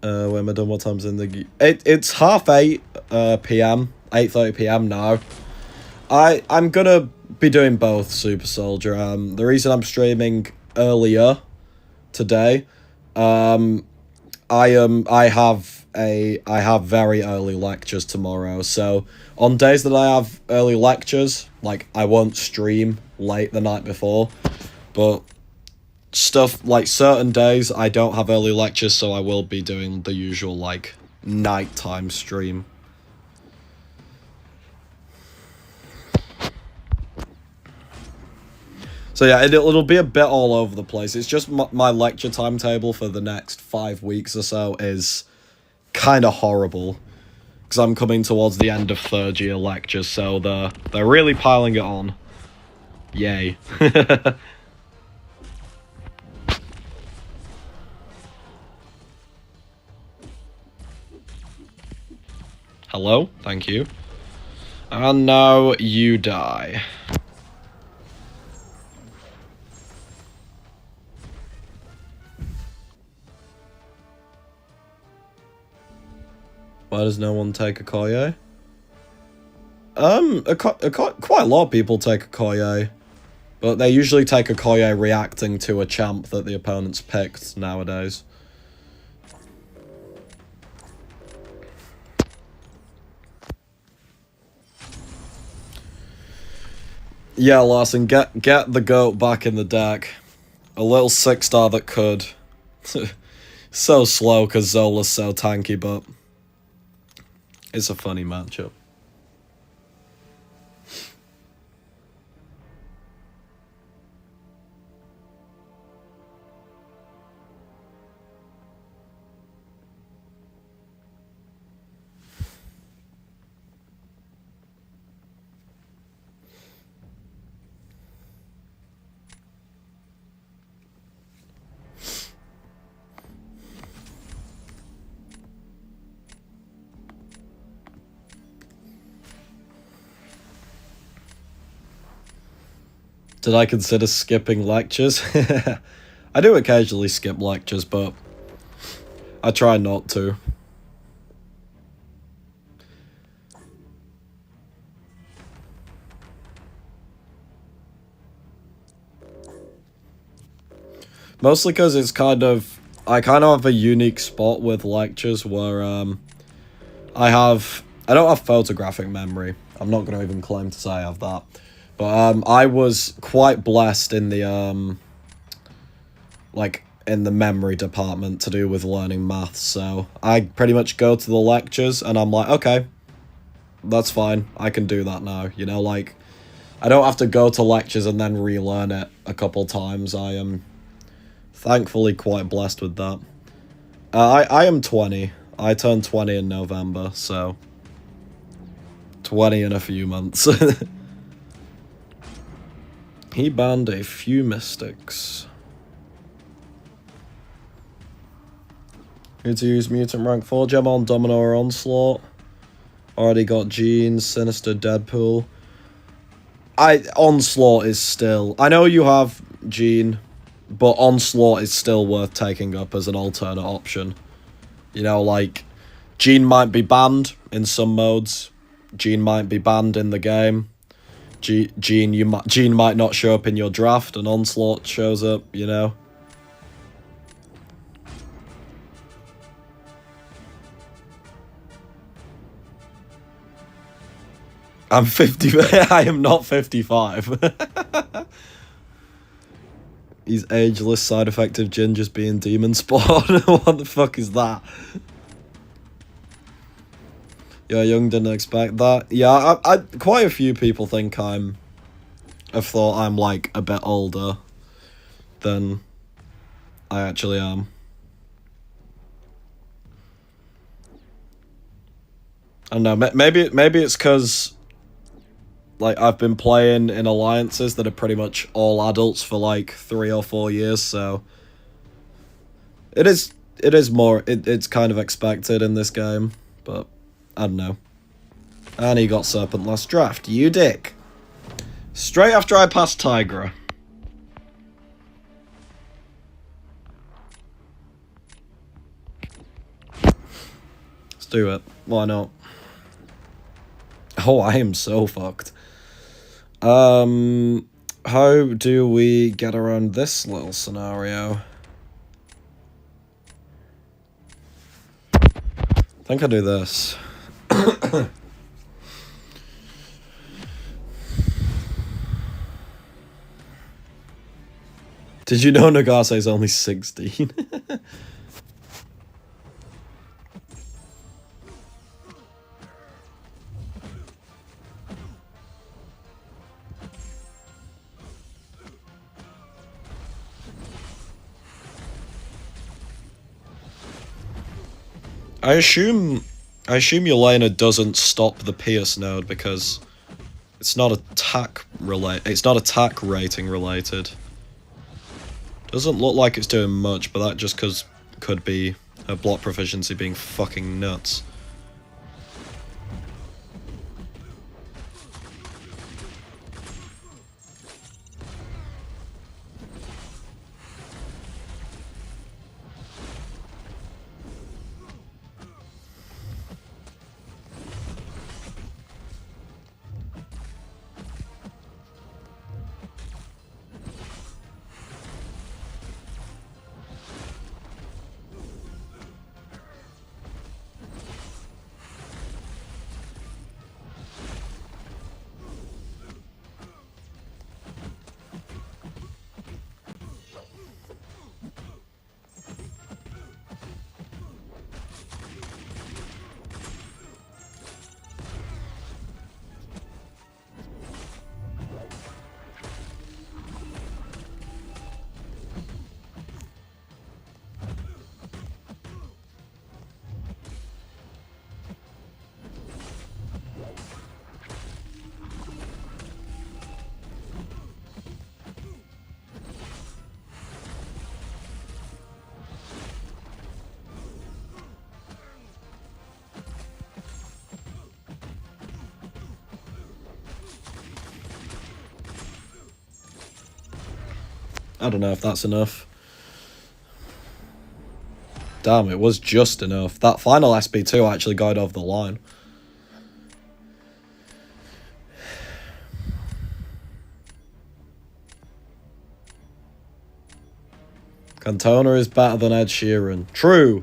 When am I done? What time's in the... It's 8:30 p.m. 8:30 p.m. now. I'm gonna be doing both, Super Soldier. The reason I'm streaming earlier today, I have very early lectures tomorrow, so on days that I have early lectures, like, I won't stream late the night before, but stuff, like, certain days I don't have early lectures, so I will be doing the usual, like, nighttime stream. So yeah, it'll be a bit all over the place. It's just my lecture timetable for the next 5 weeks or so is kind of horrible, because I'm coming towards the end of third year lectures, so they're really piling it on. Yay. Hello, thank you. And now you die. Why does no one take a Koye? Quite a lot of people take a Koye, but they usually take a Koye reacting to a champ that the opponent's picked nowadays. Yeah, Larson, get the goat back in the deck. A little 6-star that could. So slow because Zola's so tanky, but it's a funny matchup. Did I consider skipping lectures? I do occasionally skip lectures, but I try not to. Mostly because it's I kind of have a unique spot with lectures where I don't have photographic memory. I'm not going to even claim to say I have that. But I was quite blessed in the in the memory department to do with learning maths. So I pretty much go to the lectures and I'm like, okay, that's fine. I can do that now. You know, like, I don't have to go to lectures and then relearn it a couple times. I am thankfully quite blessed with that. I am 20. I turned 20 in November, so 20 in a few months. He banned a few mystics. Who to use mutant rank 4? Gemon, Domino, or Onslaught? Already got Jean, Sinister, Deadpool. Onslaught is still... I know you have Jean, but Onslaught is still worth taking up as an alternate option. You know, like, Jean might be banned in some modes. Jean might be banned in the game. Gene might not show up in your draft, and Onslaught shows up, you know. I'm 50. I am not 55. He's ageless, side effect of Jin just being demon spawn. What the fuck is that? Yeah, Young didn't expect that. Yeah, I quite a few people think have thought I'm like a bit older than I actually am. I don't know, maybe it's because like I've been playing in alliances that are pretty much all adults for like 3 or 4 years, so it's kind of expected in this game, but I don't know. And he got Serpent last draft, you dick. Straight after I passed Tigra. Let's do it. Why not? Oh, I am so fucked. How do we get around this little scenario? I think I do this. Did you know Nagase is only 16? I assume Yelena doesn't stop the Pierce node because it's not attack rating related. Doesn't look like it's doing much, but that just could be her block proficiency being fucking nuts. I don't know if that's enough. Damn, it was just enough. That final SP2 actually got over the line. Cantona is better than Ed Sheeran. True!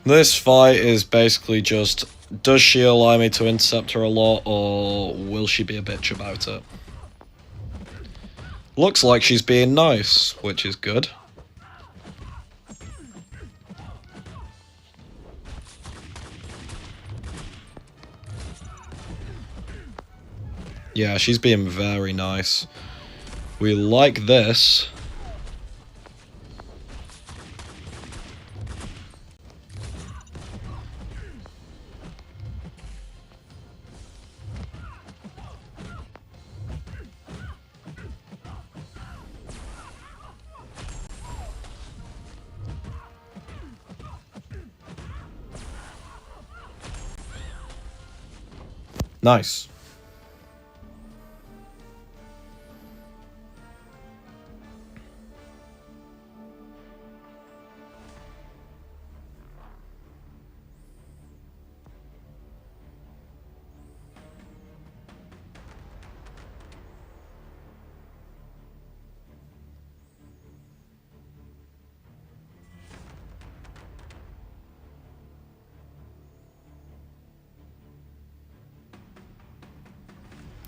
This fight is basically just, does she allow me to intercept her a lot, or will she be a bitch about it? Looks like she's being nice, which is good. Yeah, she's being very nice. We like this. Nice.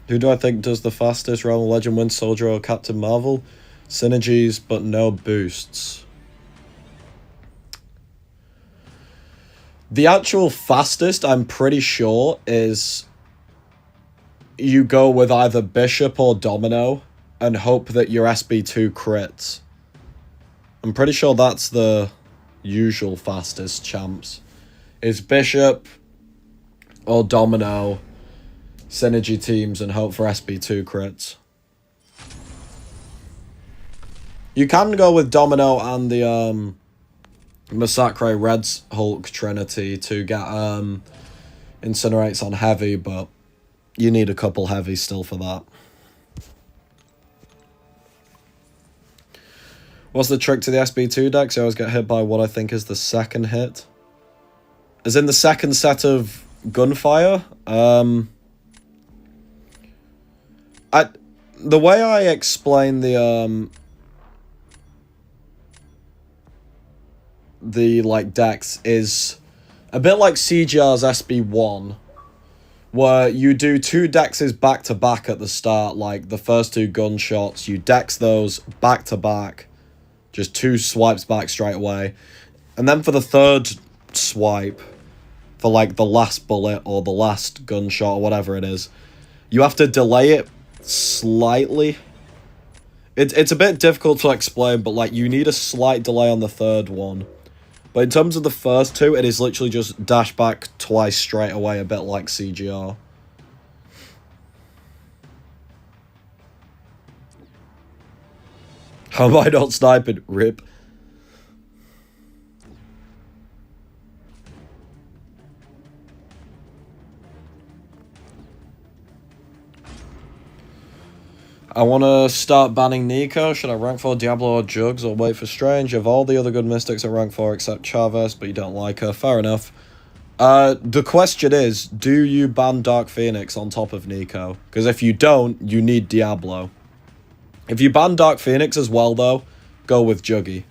Who do I think does the fastest? Realm of Legend, Winter Soldier, or Captain Marvel? Synergies, but no boosts. The actual fastest, I'm pretty sure, is you go with either Bishop or Domino and hope that your SB2 crits. I'm pretty sure that's the usual fastest champs. Is Bishop or Domino, synergy teams, and hope for SB2 crits. You can go with Domino and the Massacre Red's Hulk Trinity to get Incinerates on heavy, but you need a couple heavies still for that. What's the trick to the SB2 decks? I always get hit by what I think is the second hit. As in the second set of gunfire? The way I explain the like decks is a bit like CGR's SB1, where you do two dexes back to back at the start, like the first two gunshots, you dex those back to back, just two swipes back straight away, and then for the third swipe, for like the last bullet or the last gunshot or whatever it is, you have to delay it slightly. It's a bit difficult to explain, but like you need a slight delay on the third one. But in terms of the first two, it is literally just dash back twice straight away, a bit like CGR. How am I not sniping? Rip. I want to start banning Nico. Should I rank 4 Diablo or Jugs or wait for Strange? Of all the other good mystics at rank 4 except Chavez, but you don't like her. Fair enough. The question is, do you ban Dark Phoenix on top of Nico? Because if you don't, you need Diablo. If you ban Dark Phoenix as well, though, go with Juggy.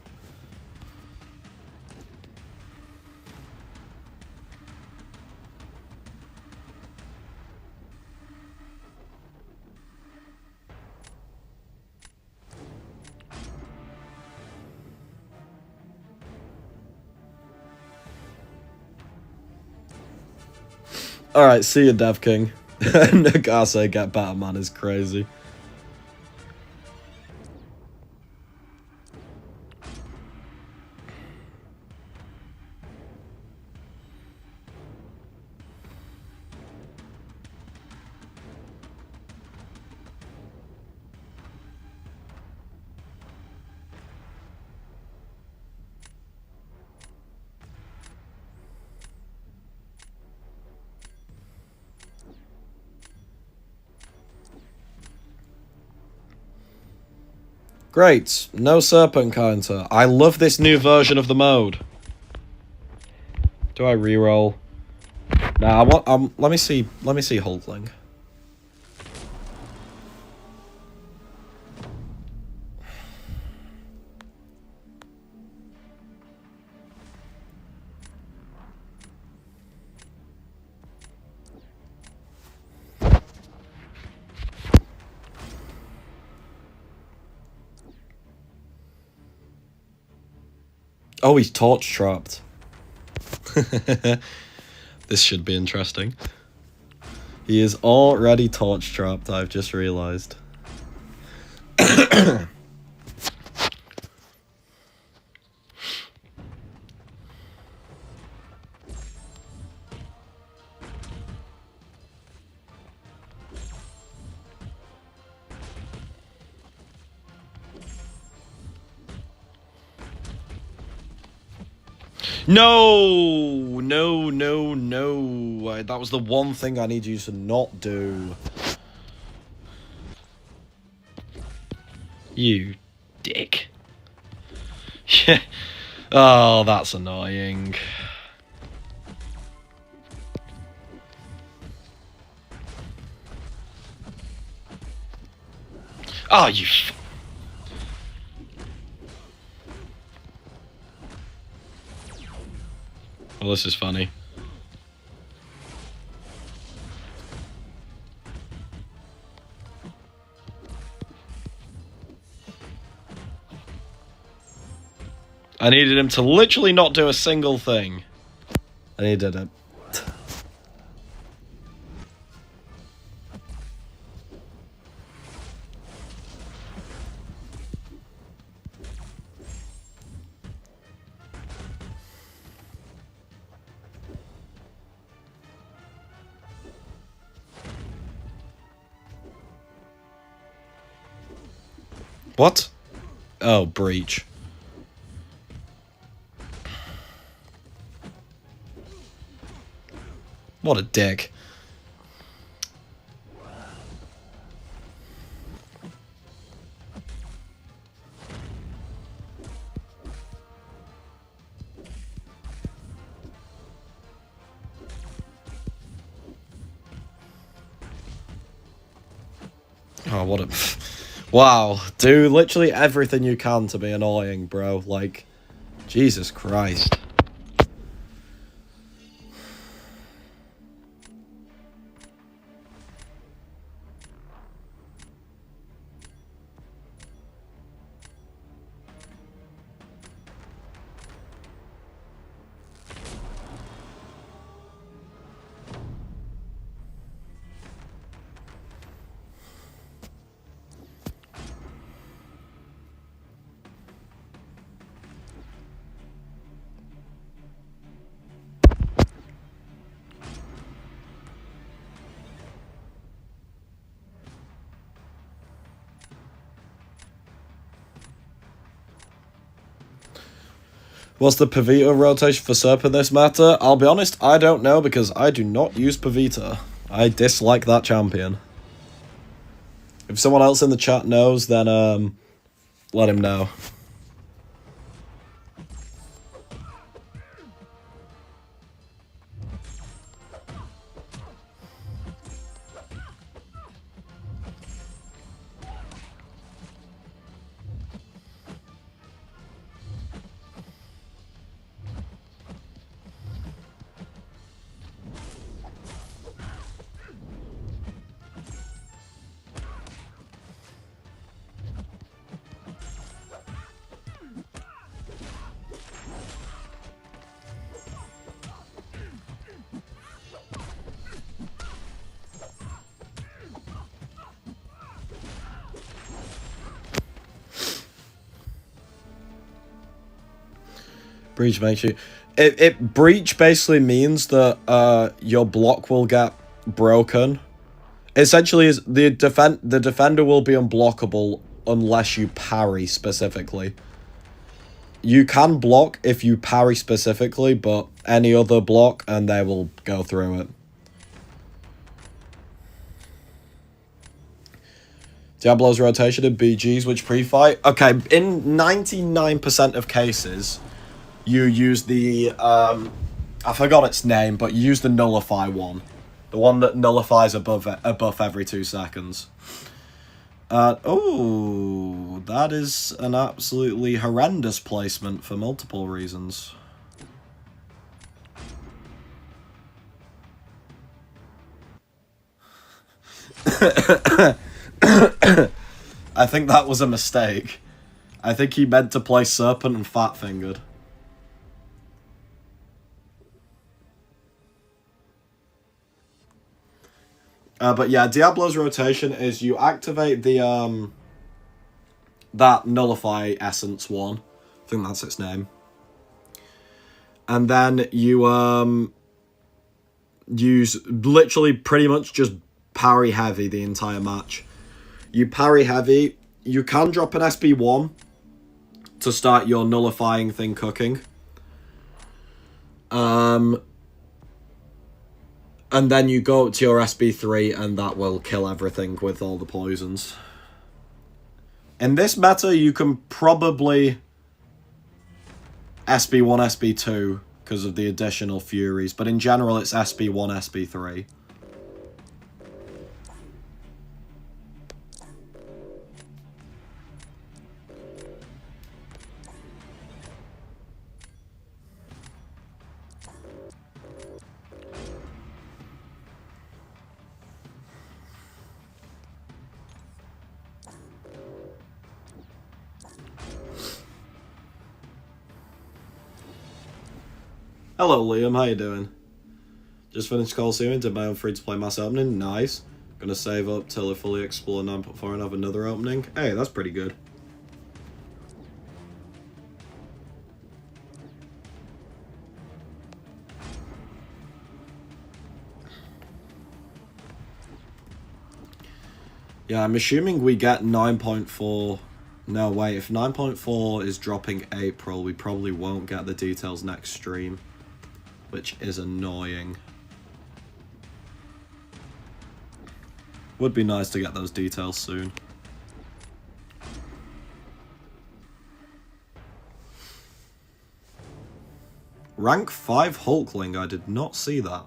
Alright, see you, Dev King. Nagase get better, man, is crazy. Great, no serpent counter. I love this new version of the mode. Do I reroll? Nah, I want. Let me see Hulkling. Oh, he's torch trapped. This should be interesting. He is already torch trapped, I've just realised. No, no, no, no. That was the one thing I need you to not do. You dick. Yeah. Oh, that's annoying. Oh, you Well, this is funny. I needed him to literally not do a single thing. And he did it. What? Oh, breach. What a dick. Oh, what a... Wow. Do literally everything you can to be annoying, bro. Like, Jesus Christ. What's the Pavita rotation for Serp in this matter? I'll be honest, I don't know because I do not use Pavita. I dislike that champion. If someone else in the chat knows, then let him know. Breach makes you... Breach basically means that your block will get broken. Essentially, is the defender will be unblockable unless you parry specifically. You can block if you parry specifically, but any other block and they will go through it. Diablo's rotation in BGs, which pre-fight? Okay, in 99% of cases, you use the, I forgot its name, but you use the nullify one. The one that nullifies a buff every 2 seconds. Oh, that is an absolutely horrendous placement for multiple reasons. I think that was a mistake. I think he meant to play Serpent and Fat Fingered. But yeah, Diablo's rotation is you activate the that Nullify Essence one. I think that's its name. And then you use literally pretty much just parry heavy the entire match. You parry heavy. You can drop an SB1 to start your nullifying thing cooking. And then you go up to your SB3 and that will kill everything with all the poisons. In this meta, you can probably SB1, SB2 because of the additional Furies, but in general it's SB1, SB3. Hello Liam, how you doing? Just finished Coliseum, did my own free-to-play mass opening, nice. Gonna save up till I fully explore 9.4 and have another opening. Hey, that's pretty good. Yeah, I'm assuming we get 9.4... No, wait, if 9.4 is dropping April, we probably won't get the details next stream. Which is annoying. Would be nice to get those details soon. Rank 5 Hulkling, I did not see that.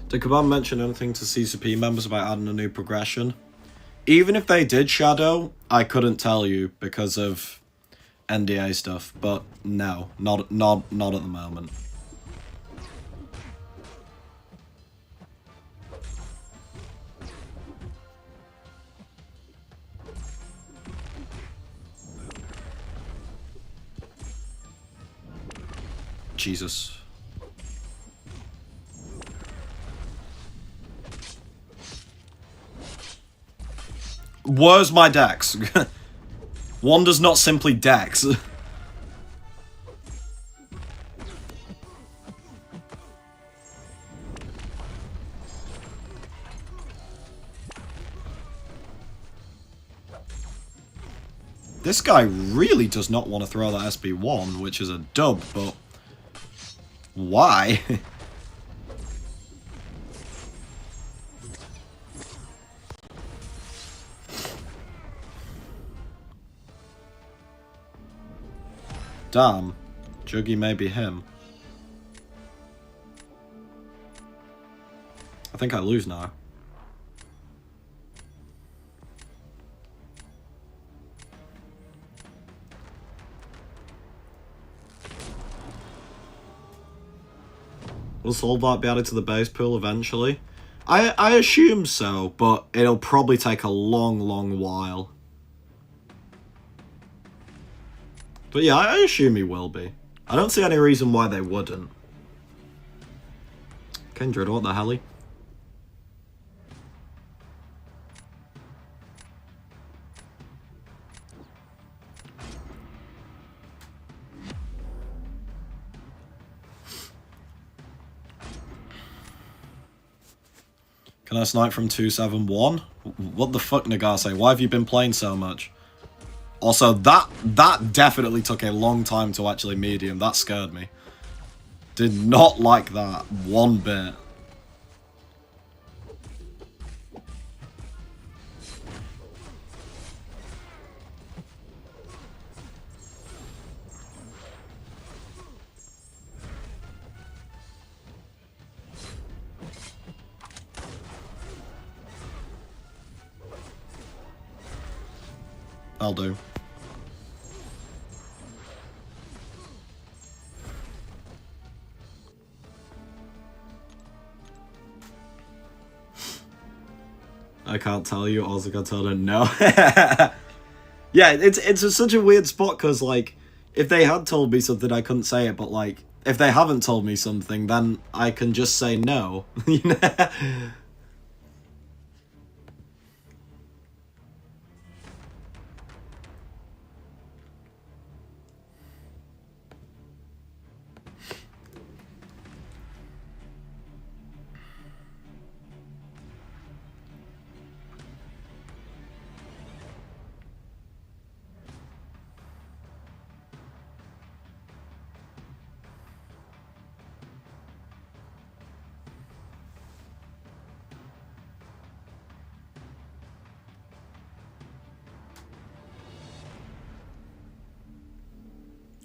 Did Kabam mention anything to CCP members about adding a new progression? Even if they did, Shadow, I couldn't tell you because of NDA stuff, but no, not at the moment. Jesus. Where's my dex? One does not simply dex. This guy really does not want to throw that SB1, which is a dub, but why? Damn, Juggy may be him. I think I lose now. Will Soulbart be added to the base pool eventually? I assume so, but it'll probably take a long while. But yeah, I assume he will be. I don't see any reason why they wouldn't. Kindred, what the hell? Can I snipe from 271? What the fuck, Nagase? Why have you been playing so much? Also, that definitely took a long time to actually medium. That scared me. Did not like that one bit. I'll do. I can't tell you. Also, got told her no. Yeah, it's such a weird spot because like, if they had told me something, I couldn't say it. But like, if they haven't told me something, then I can just say no. You know?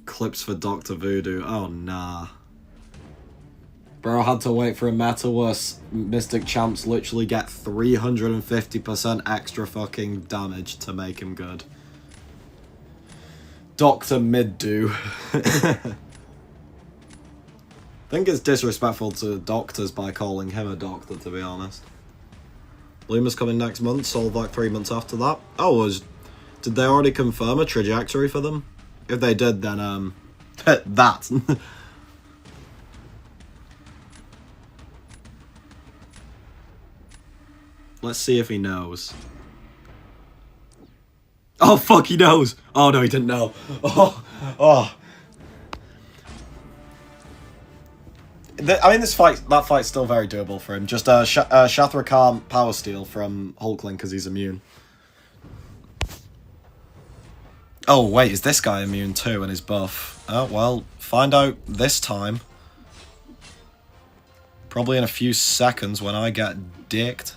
Clips for Dr. Voodoo. Oh, nah. Bro, I had to wait for a meta where Mystic Champs literally get 350% extra fucking damage to make him good. Dr. Mid-Do. I think it's disrespectful to doctors by calling him a doctor, to be honest. Luma's coming next month, Soul like 3 months after that. Oh, did they already confirm a trajectory for them? If they did, then, that. Let's see if he knows. Oh, fuck, he knows! Oh, no, he didn't know. Oh. I mean, that fight's still very doable for him. Just, Shathra can't power steal from Hulkling because he's immune. Oh, wait, is this guy immune too and his buff? Oh, well, find out this time. Probably in a few seconds when I get dicked.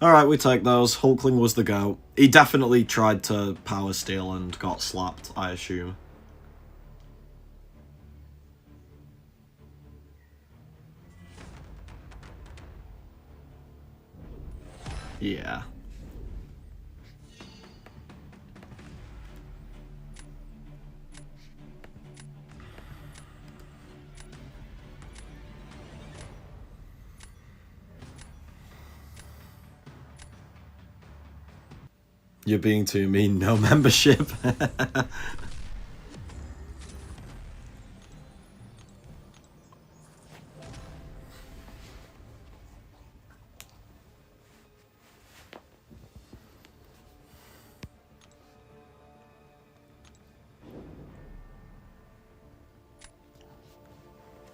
Alright, we take those. Hulkling was the GOAT. He definitely tried to power steal and got slapped, I assume. Yeah. You're being too mean, no membership.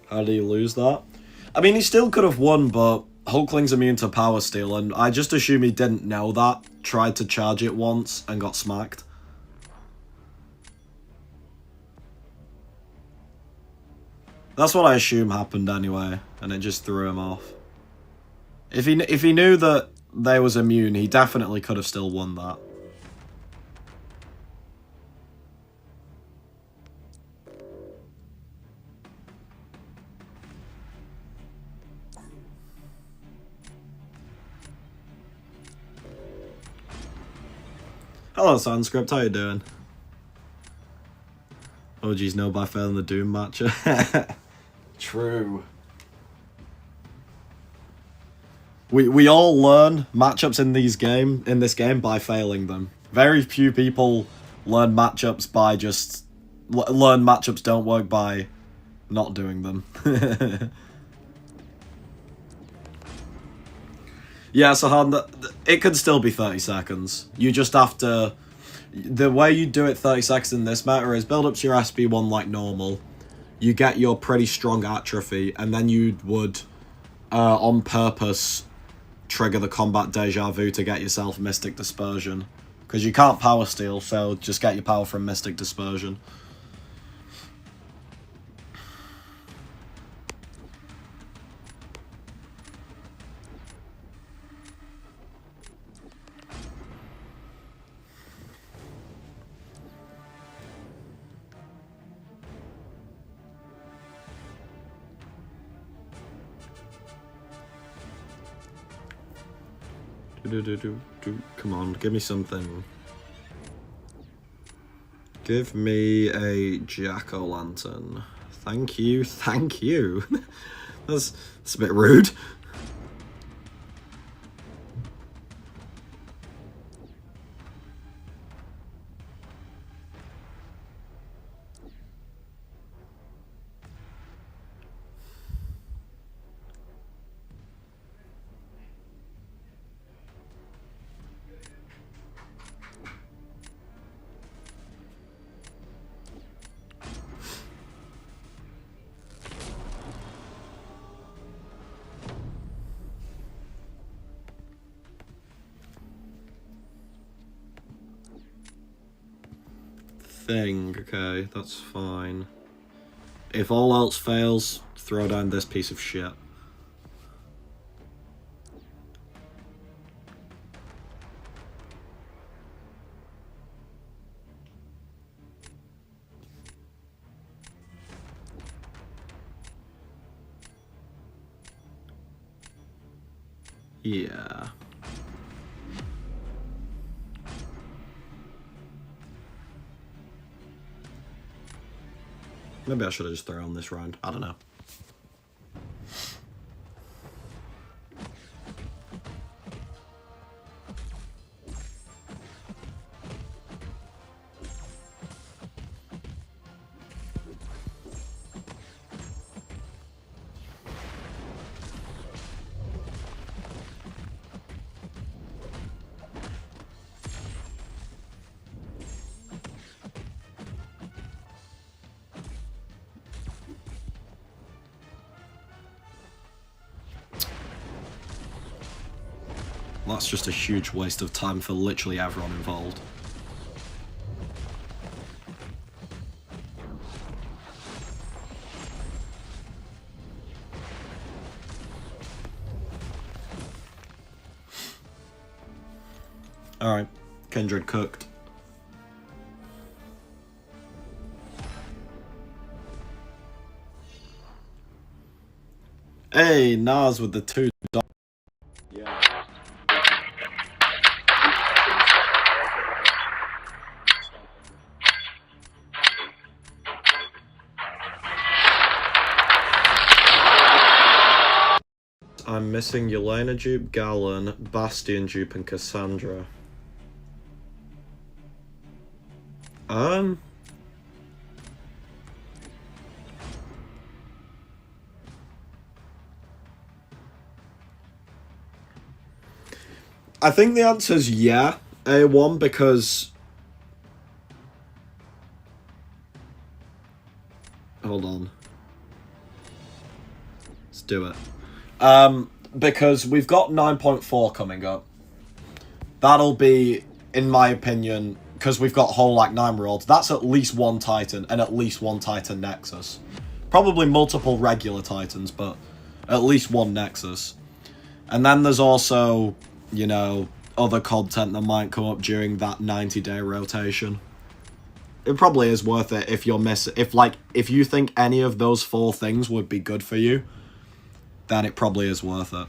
How do you lose that? I mean, he still could have won, but Hulkling's immune to power steal, and I just assume he didn't know that, tried to charge it once, and got smacked. That's what I assume happened anyway, and it just threw him off. If he knew that they was immune, he definitely could have still won that. Hello, Sunscript. How you doing? Oh, geez, no, by failing the Doom match. True. We all learn matchups in this game by failing them. Very few people learn matchups by just learn matchups don't work by not doing them. Yeah, so it could still be 30 seconds. You just have to... The way you do it 30 seconds in this meta is build up to your SB1 like normal. You get your pretty strong atrophy, and then you would, on purpose, trigger the combat deja vu to get yourself Mystic Dispersion. Because you can't power steal, so just get your power from Mystic Dispersion. Come on, give me something. Give me a jack-o'-lantern. Thank you, thank you. That's a bit rude. Okay, that's fine. If all else fails, throw down this piece of shit. Yeah. Maybe I should have just thrown this round. I don't know. That's just a huge waste of time for literally everyone involved. Alright, Kindred cooked. Hey, Nas with the 2 dots. Yeah. I'm missing Yelena dupe, Gallon, Bastion dupe, and Cassandra. I think the answer's yeah, A1, because... Hold on. Let's do it. Because we've got 9.4 coming up. That'll be, in my opinion, because we've got whole like 9 worlds, that's at least 1 Titan and at least 1 Titan Nexus. Probably multiple regular Titans, but at least 1 Nexus. And then there's also, you know, other content that might come up during that 90-day rotation. It probably is worth it if you're if you think any of those 4 things would be good for you, then it probably is worth it.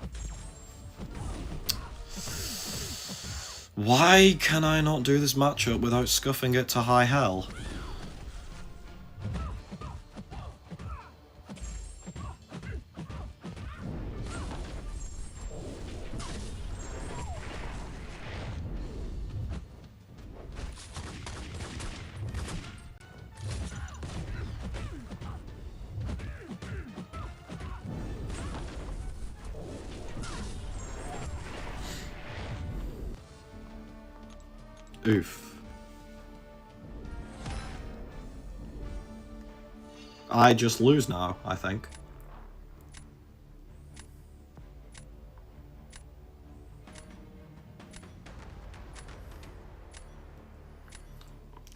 Why can I not do this matchup without scuffing it to high hell? Oof. I just lose now, I think.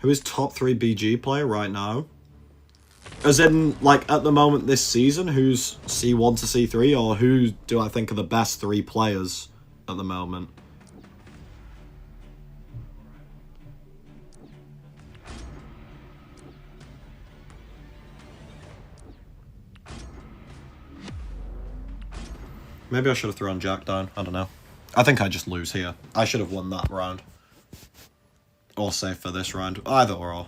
Who is top 3 BG player right now? As in, like, at the moment this season, who's C1 to C3, or who do I think are the best 3 players at the moment? Maybe I should have thrown Jack down. I don't know. I think I just lose here. I should have won that round. Or save for this round. Either or.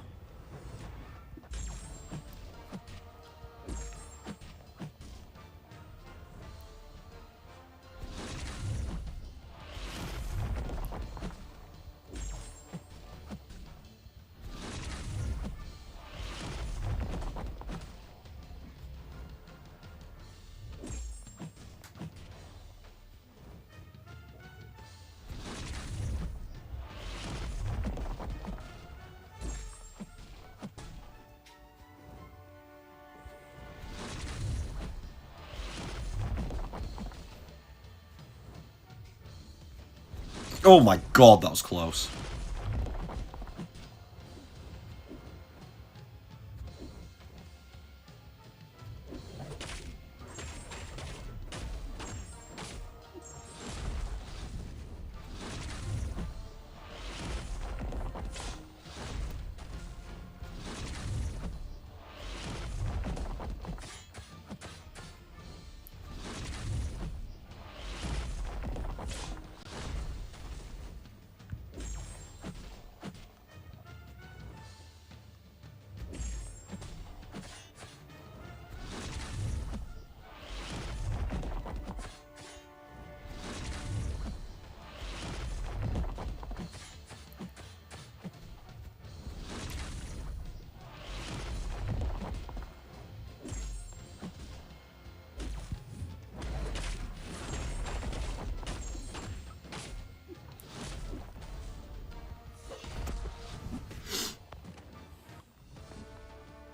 Oh my god, that was close.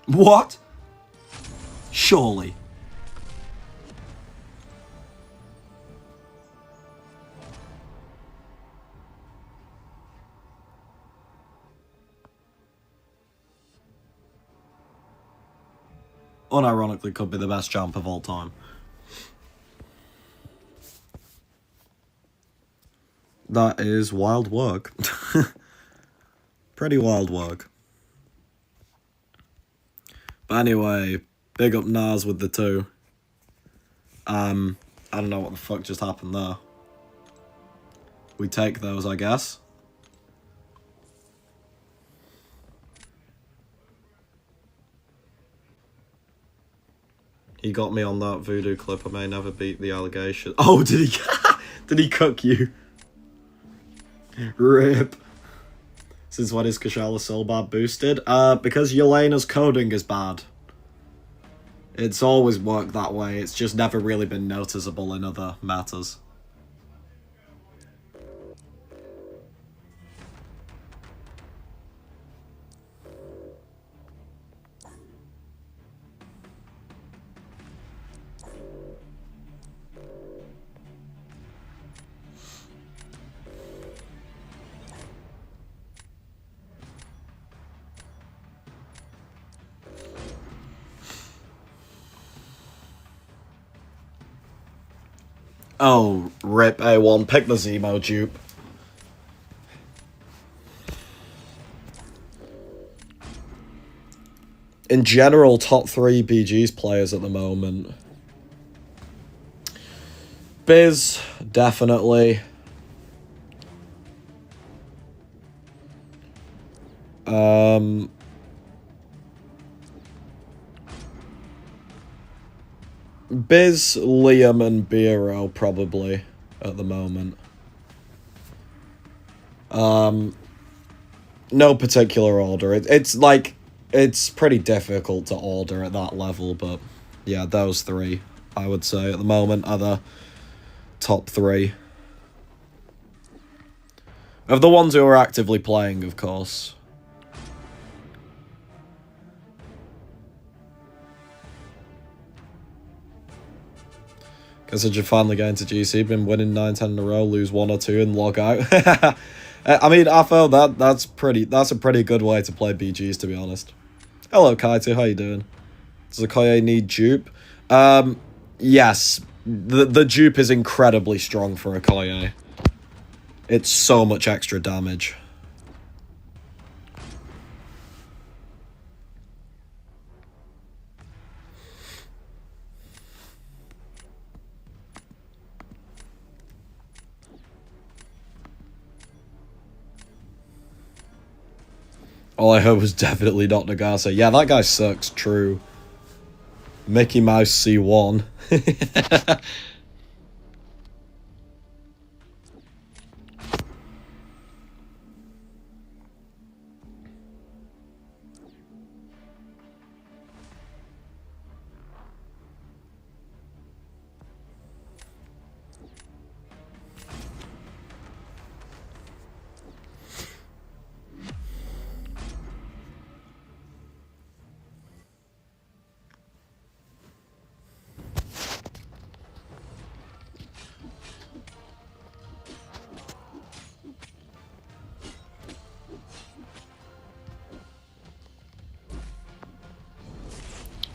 What? Surely. Unironically could be the best jump of all time. That is wild work. Pretty wild work. But anyway, big up Nas with the 2. I don't know what the fuck just happened there. We take those, I guess. He got me on that voodoo clip. I may never beat the allegation. Oh, did he? Did he cook you? Rip. Since when is Kashala so bad boosted? Because Yelena's coding is bad. It's always worked that way. It's just never really been noticeable in other matters. Oh, rip A1, pick the Zemo dupe. In general, top 3 BG's players at the moment. Biz, definitely. Biz, Liam, and Bureau probably at the moment. No particular order. It's like, it's pretty difficult to order at that level, but yeah, those three, I would say, at the moment are the top three. Of the ones who are actively playing, of course. Guess I should finally get into GC. Been winning 9-10 in a row, lose 1 or 2 and log out. I mean, I feel that's a pretty good way to play BGs, to be honest. Hello, Kaito. How you doing? Does Okoye need dupe? Yes. The dupe is incredibly strong for Okoye. It's so much extra damage. All I heard was definitely not Nagase. Yeah, that guy sucks, true. Mickey Mouse C1.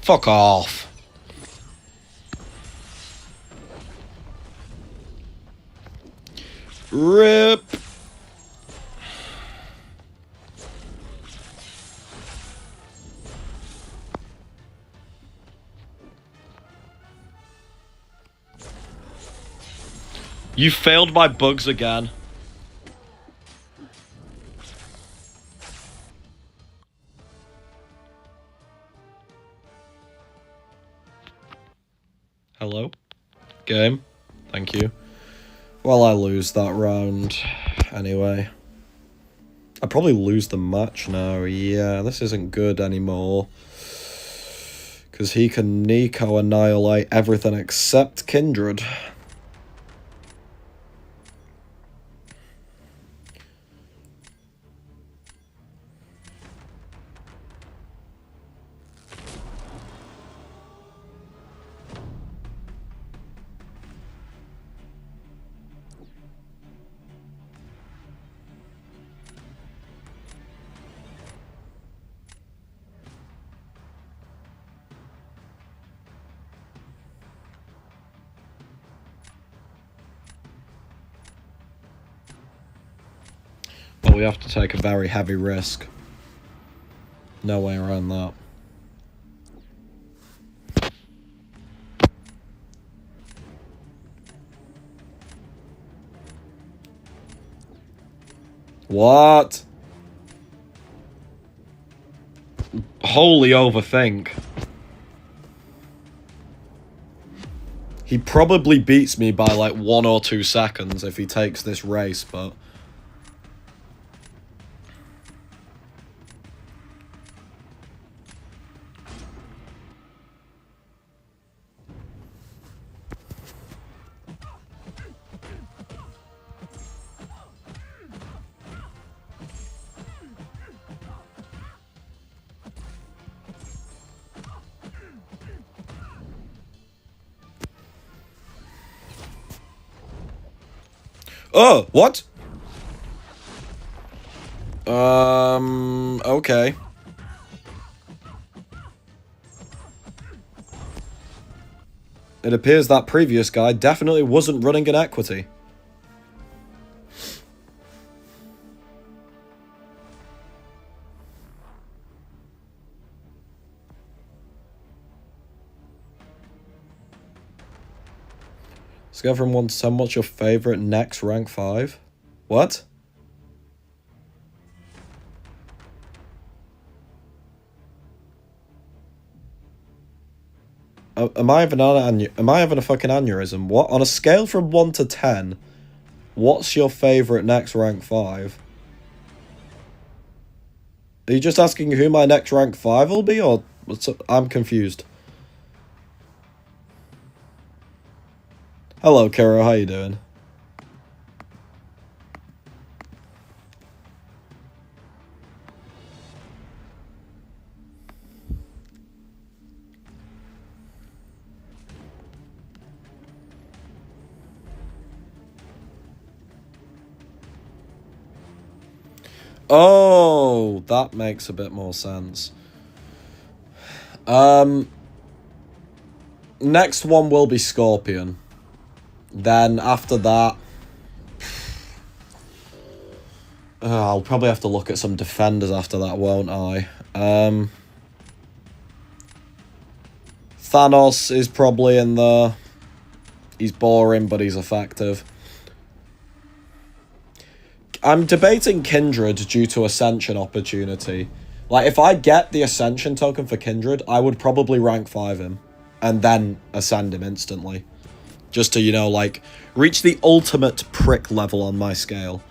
Fuck off. RIP. You failed my bugs again. Hello? Game? Thank you. Well, I lose that round. Anyway. I probably lose the match now. Yeah, this isn't good anymore. Because he can Nico annihilate everything except Kindred. But we have to take a very heavy risk. No way around that. What? Holy overthink. He probably beats me by like 1 or 2 seconds if he takes this race, but... Oh, what? Okay. It appears that previous guy definitely wasn't running an equity. Discover wants so much your favorite next rank 5. What? Am I having a fucking aneurysm? What? On a scale from 1 to 10, what's your favourite next rank 5? Are you just asking who my next rank 5 will be, or I'm confused. Hello, Kiro. How you doing? Oh, that makes a bit more sense. Next one will be Scorpion. Then after that, I'll probably have to look at some defenders after that, won't I? Thanos is probably in there. He's boring, but he's effective. I'm debating Kindred due to Ascension opportunity. Like, if I get the Ascension token for Kindred, I would probably rank 5 him. And then ascend him instantly. Just to, you know, like, reach the ultimate prick level on my scale.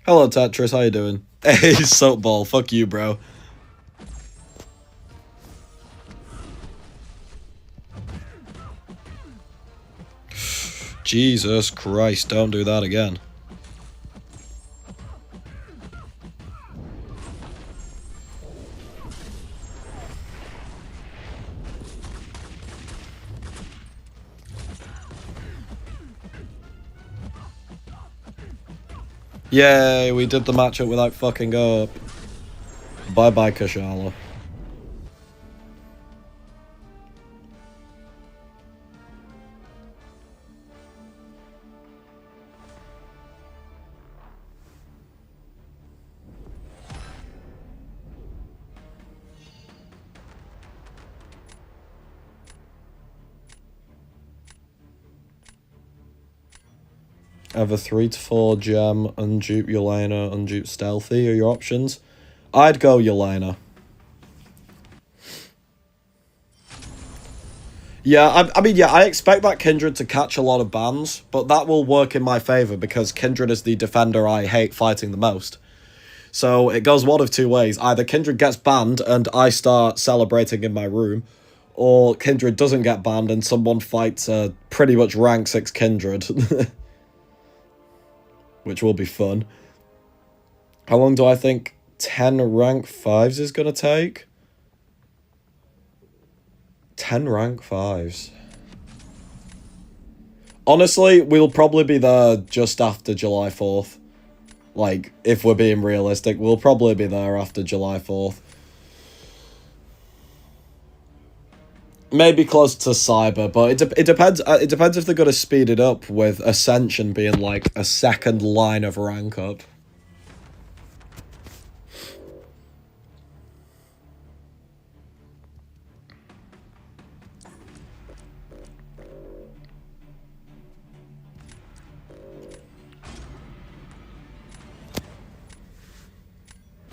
Hello, Tetris. How you doing? Hey, Soapball. Fuck you, bro. Jesus Christ, don't do that again. Yay, we did the matchup without fucking up. Bye-bye, Kashala. Have a 3 to 4 gem, undupe Yelena, undupe Stealthy are your options. I'd go Yelena. Yeah, I mean, yeah, I expect that Kindred to catch a lot of bans, but that will work in my favour because Kindred is the defender I hate fighting the most. So it goes one of two ways. Either Kindred gets banned and I start celebrating in my room, or Kindred doesn't get banned and someone fights a pretty much rank 6 Kindred. Which will be fun. How long do I think 10 rank 5s is going to take? 10 rank 5s. Honestly, we'll probably be there just after July 4th. Like, if we're being realistic, we'll probably be there after July 4th. Maybe close to Cyber, but it depends. It depends if they're going to speed it up with Ascension being like a second line of rank up.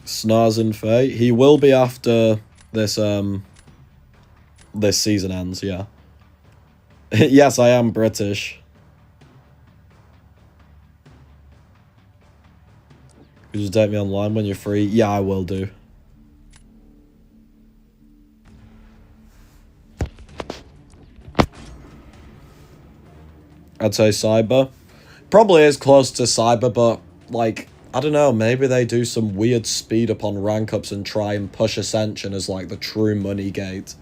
Snars and Faye. He will be after this this season ends, yeah. Yes, I am British. Could you date me online when you're free? Yeah, I will do. I'd say Cyber. Probably is close to Cyber, but, like, I don't know, maybe they do some weird speed up on rank ups and try and push Ascension as, like, the true money gate.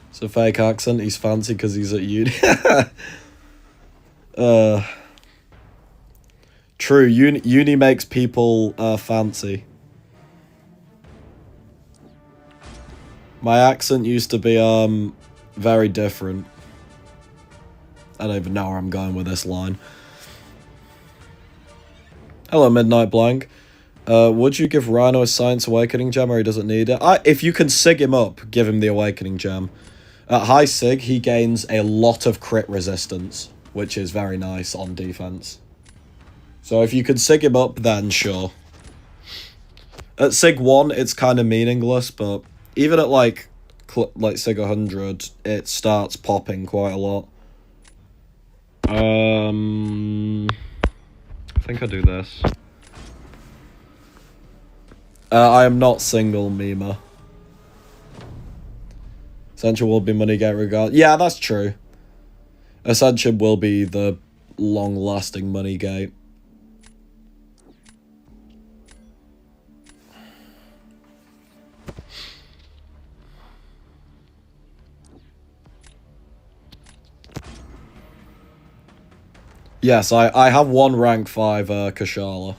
It's a fake accent. He's fancy because he's at uni. True. Uni makes people fancy. My accent used to be very different. I don't even know where I'm going with this line. Hello, Midnight Blank. Would you give Rhino a Science Awakening Gem, or he doesn't need it? If you can sig him up, give him the Awakening Gem. At high sig, he gains a lot of crit resistance, which is very nice on defense. So if you could sig him up, then sure. At sig 1, it's kind of meaningless, but even at like sig 100, it starts popping quite a lot. I think I do this. I am not single, Mima. Ascension will be money get regard. Yeah, that's true. Ascension will be the long-lasting money gate. Yes, I have one rank 5 Kashala.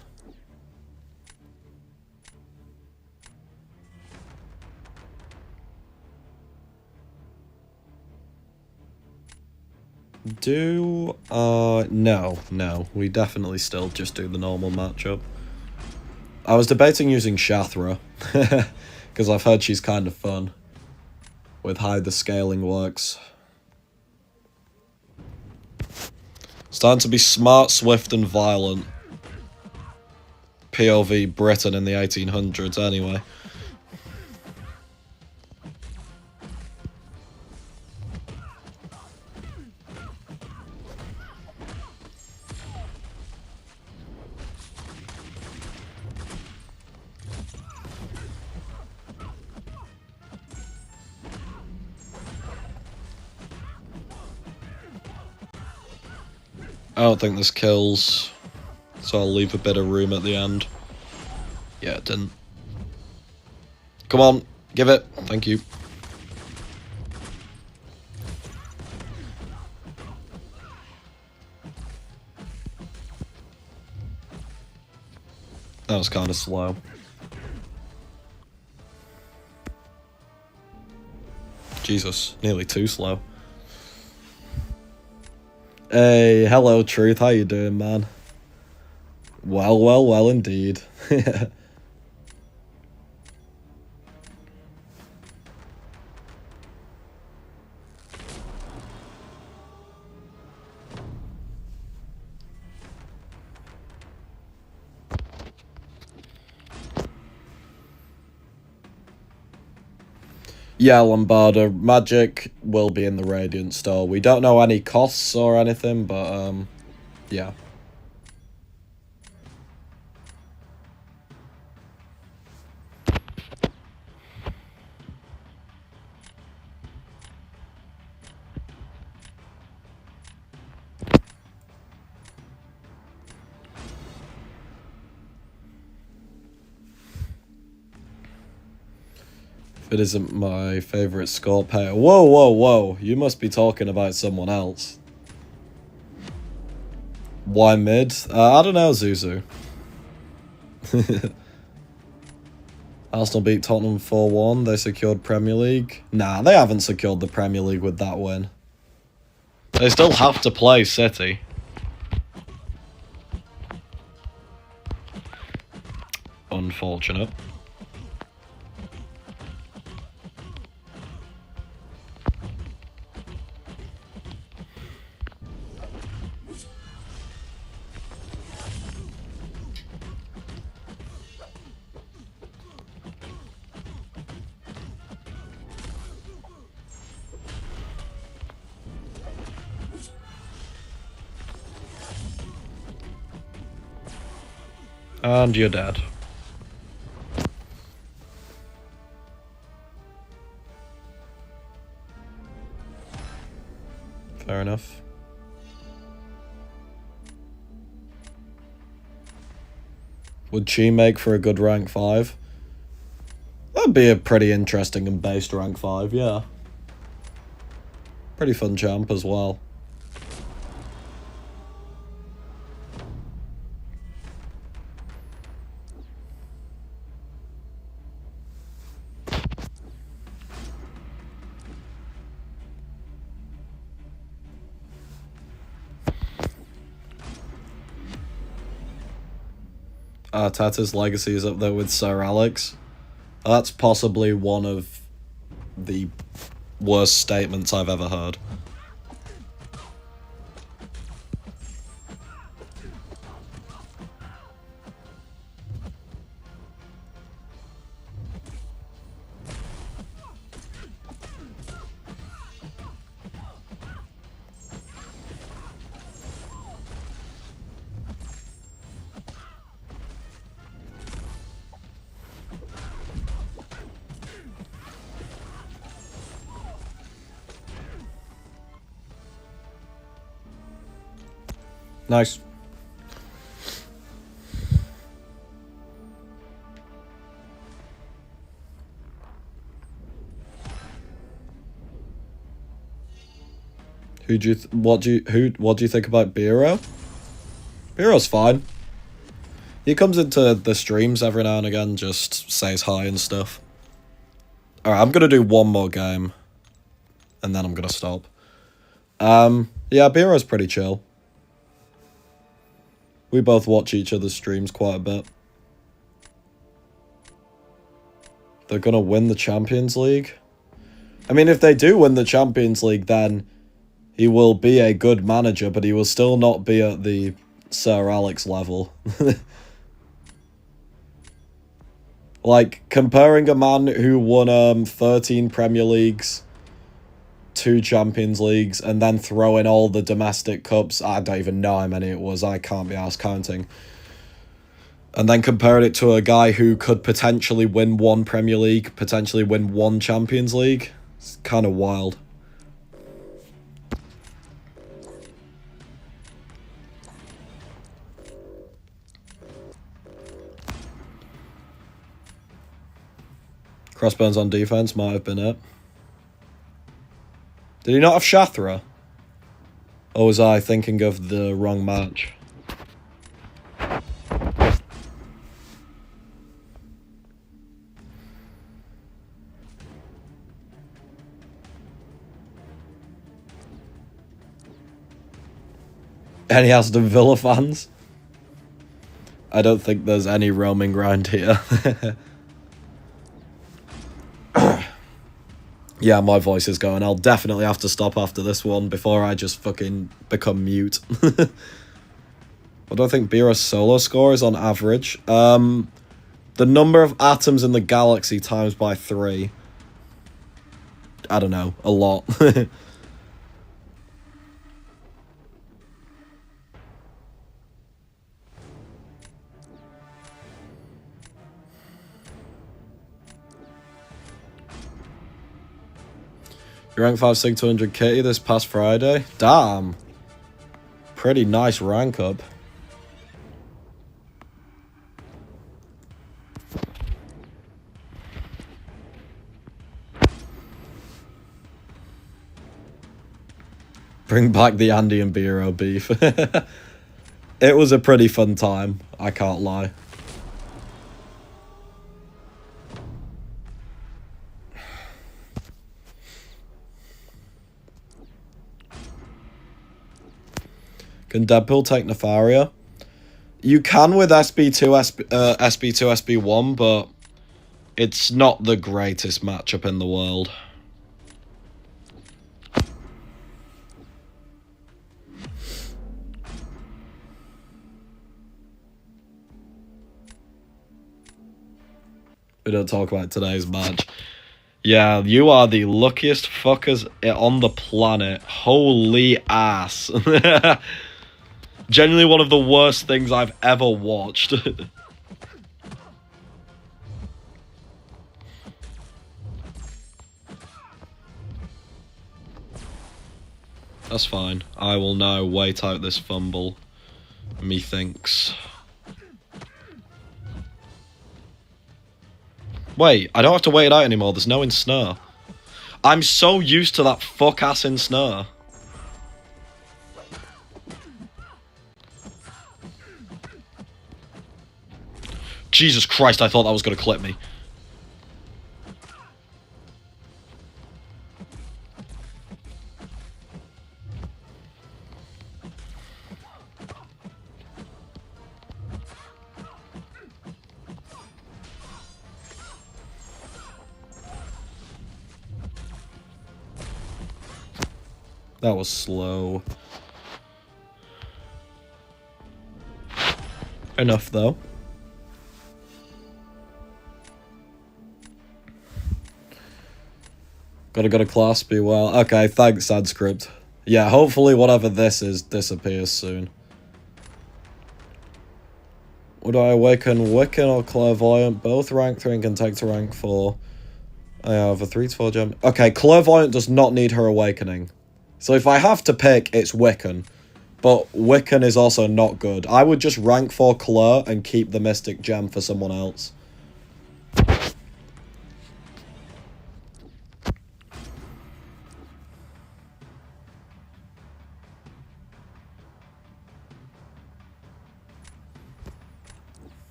No. We definitely still just do the normal matchup. I was debating using Shathra, because I've heard she's kind of fun, with how the scaling works. It's time to be smart, swift, and violent. POV Britain in the 1800s, anyway. I don't think this kills, so I'll leave a bit of room at the end. Yeah, it didn't. Come on, give it. Thank you. That was kind of slow. Jesus, nearly too slow. Hey, hello, Truth. How you doing, man? Well, indeed. Yeah, Lombardo, magic will be in the Radiant store. We don't know any costs or anything, but, yeah. It isn't my favorite score pair. Whoa. You must be talking about someone else. Why mid? I don't know, Zuzu. Arsenal beat Tottenham 4-1. They secured Premier League. Nah, they haven't secured the Premier League with that win. They still have to play City. Unfortunate. And you're dead. Fair enough. Would she make for a good rank 5? That'd be a pretty interesting and based rank 5, yeah. Pretty fun champ as well. Arteta's legacy is up there with Sir Alex. That's possibly one of the worst statements I've ever heard. Nice. What do you think about Biro? Biro's fine. He comes into the streams every now and again, just says hi and stuff. Alright, I'm gonna do one more game. And then I'm gonna stop. Yeah, Biro's pretty chill. We both watch each other's streams quite a bit. They're gonna win the Champions League. I mean, if they do win the Champions League, then he will be a good manager, but he will still not be at the Sir Alex level. Like, comparing a man who won 13 Premier Leagues, 2 Champions Leagues, and then throw in all the domestic cups. I don't even know how many it was. I can't be arsed counting. And then comparing it to a guy who could potentially win 1 Premier League, potentially win 1 Champions League. It's kind of wild. Crossbones on defense might have been it. Did he not have Shathra? Or was I thinking of the wrong match? Any Aston Villa fans? I don't think there's any roaming round here. Yeah, my voice is going. I'll definitely have to stop after this one before I just fucking become mute. What do I think Bira's solo score is on average? The number of atoms in the galaxy times by 3. I don't know. A lot. You ranked 5 sig 200 kitty this past Friday? Damn. Pretty nice rank up. Bring back the Andy and Biro beef. It was a pretty fun time, I can't lie. Can Deadpool take Nefaria? You can with SB2, SB1, but it's not the greatest matchup in the world. We don't talk about today's match. Yeah, you are the luckiest fuckers on the planet. Holy ass. Genuinely one of the worst things I've ever watched. That's fine. I will now wait out this fumble. Methinks. Wait, I don't have to wait it out anymore. There's no ensnare. I'm so used to that fuck-ass ensnare. Jesus Christ, I thought that was going to clip me. That was slow. Enough, though. Gotta go to class, be well. Okay, thanks, AdScript. Yeah, hopefully whatever this is disappears soon. Would I awaken Wiccan or Clairvoyant? Both rank 3 and can take to rank 4. I have a 3 to 4 gem. Okay, Clairvoyant does not need her awakening. So if I have to pick, it's Wiccan. But Wiccan is also not good. I would just rank 4 Claire and keep the Mystic Gem for someone else.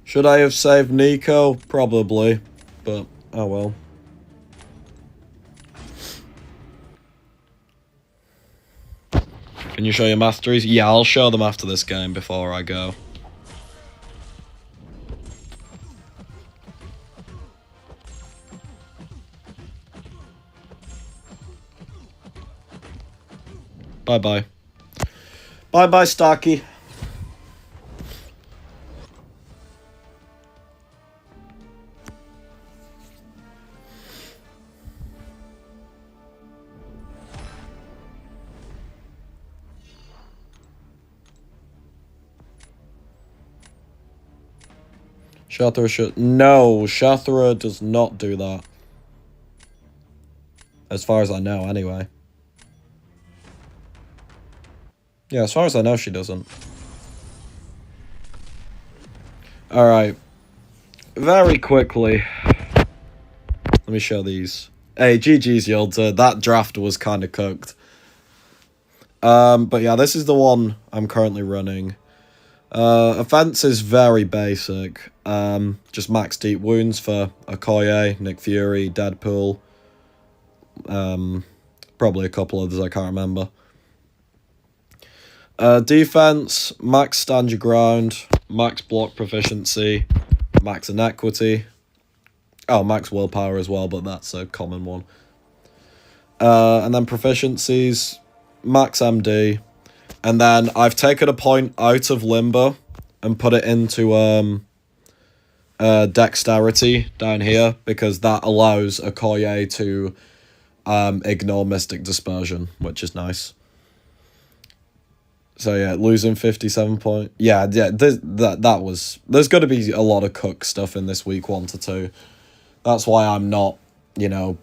Should I have saved Nico? Probably. But, oh well. Can you show your masteries? Yeah, I'll show them after this game before I go. Bye-bye. Bye-bye, Starkey. Shathra should... No, Shathra does not do that. As far as I know, anyway. Yeah, as far as I know, she doesn't. Alright. Very quickly. Let me show these. Hey, GG's, Yolta. That draft was kind of cooked. But yeah, this is the one I'm currently running. Offense is very basic. Just max deep wounds for Okoye, Nick Fury, Deadpool. Probably a couple others I can't remember. Defense, max stand your ground, max block proficiency, max inequity. Oh, max willpower as well, but that's a common one. And then proficiencies, max MD. And then I've taken a point out of Limber and put it into Dexterity down here, because that allows Okoye to ignore Mystic Dispersion, which is nice. So yeah, losing 57 points. Yeah, that was... There's going to be a lot of cook stuff in this week 1 to 2. That's why I'm not, you know,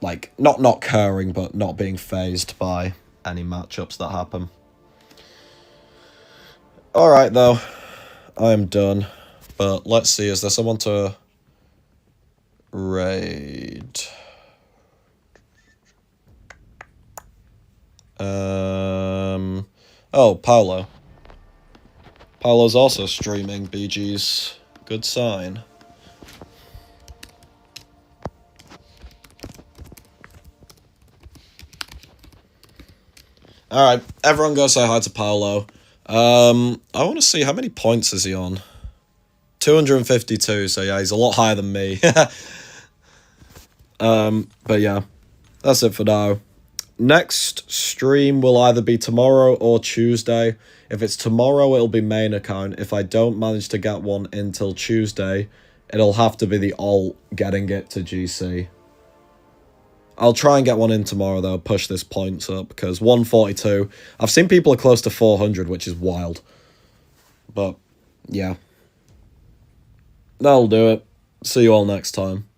like, not caring, but not being phased by any matchups that happen. Alright, though. I am done. But let's see, is there someone to raid? Oh, Paolo. Paolo's also streaming BG's. Good sign. Alright, everyone go say hi to Paolo. I want to see, how many points is he on? 252, so yeah, he's a lot higher than me. But yeah, that's it for now. Next stream will either be tomorrow or Tuesday. If it's tomorrow, it'll be main account. If I don't manage to get one until Tuesday, it'll have to be the alt getting it to GC. I'll try and get one in tomorrow, though, push this points up, because 142. I've seen people are close to 400, which is wild. But, yeah. That'll do it. See you all next time.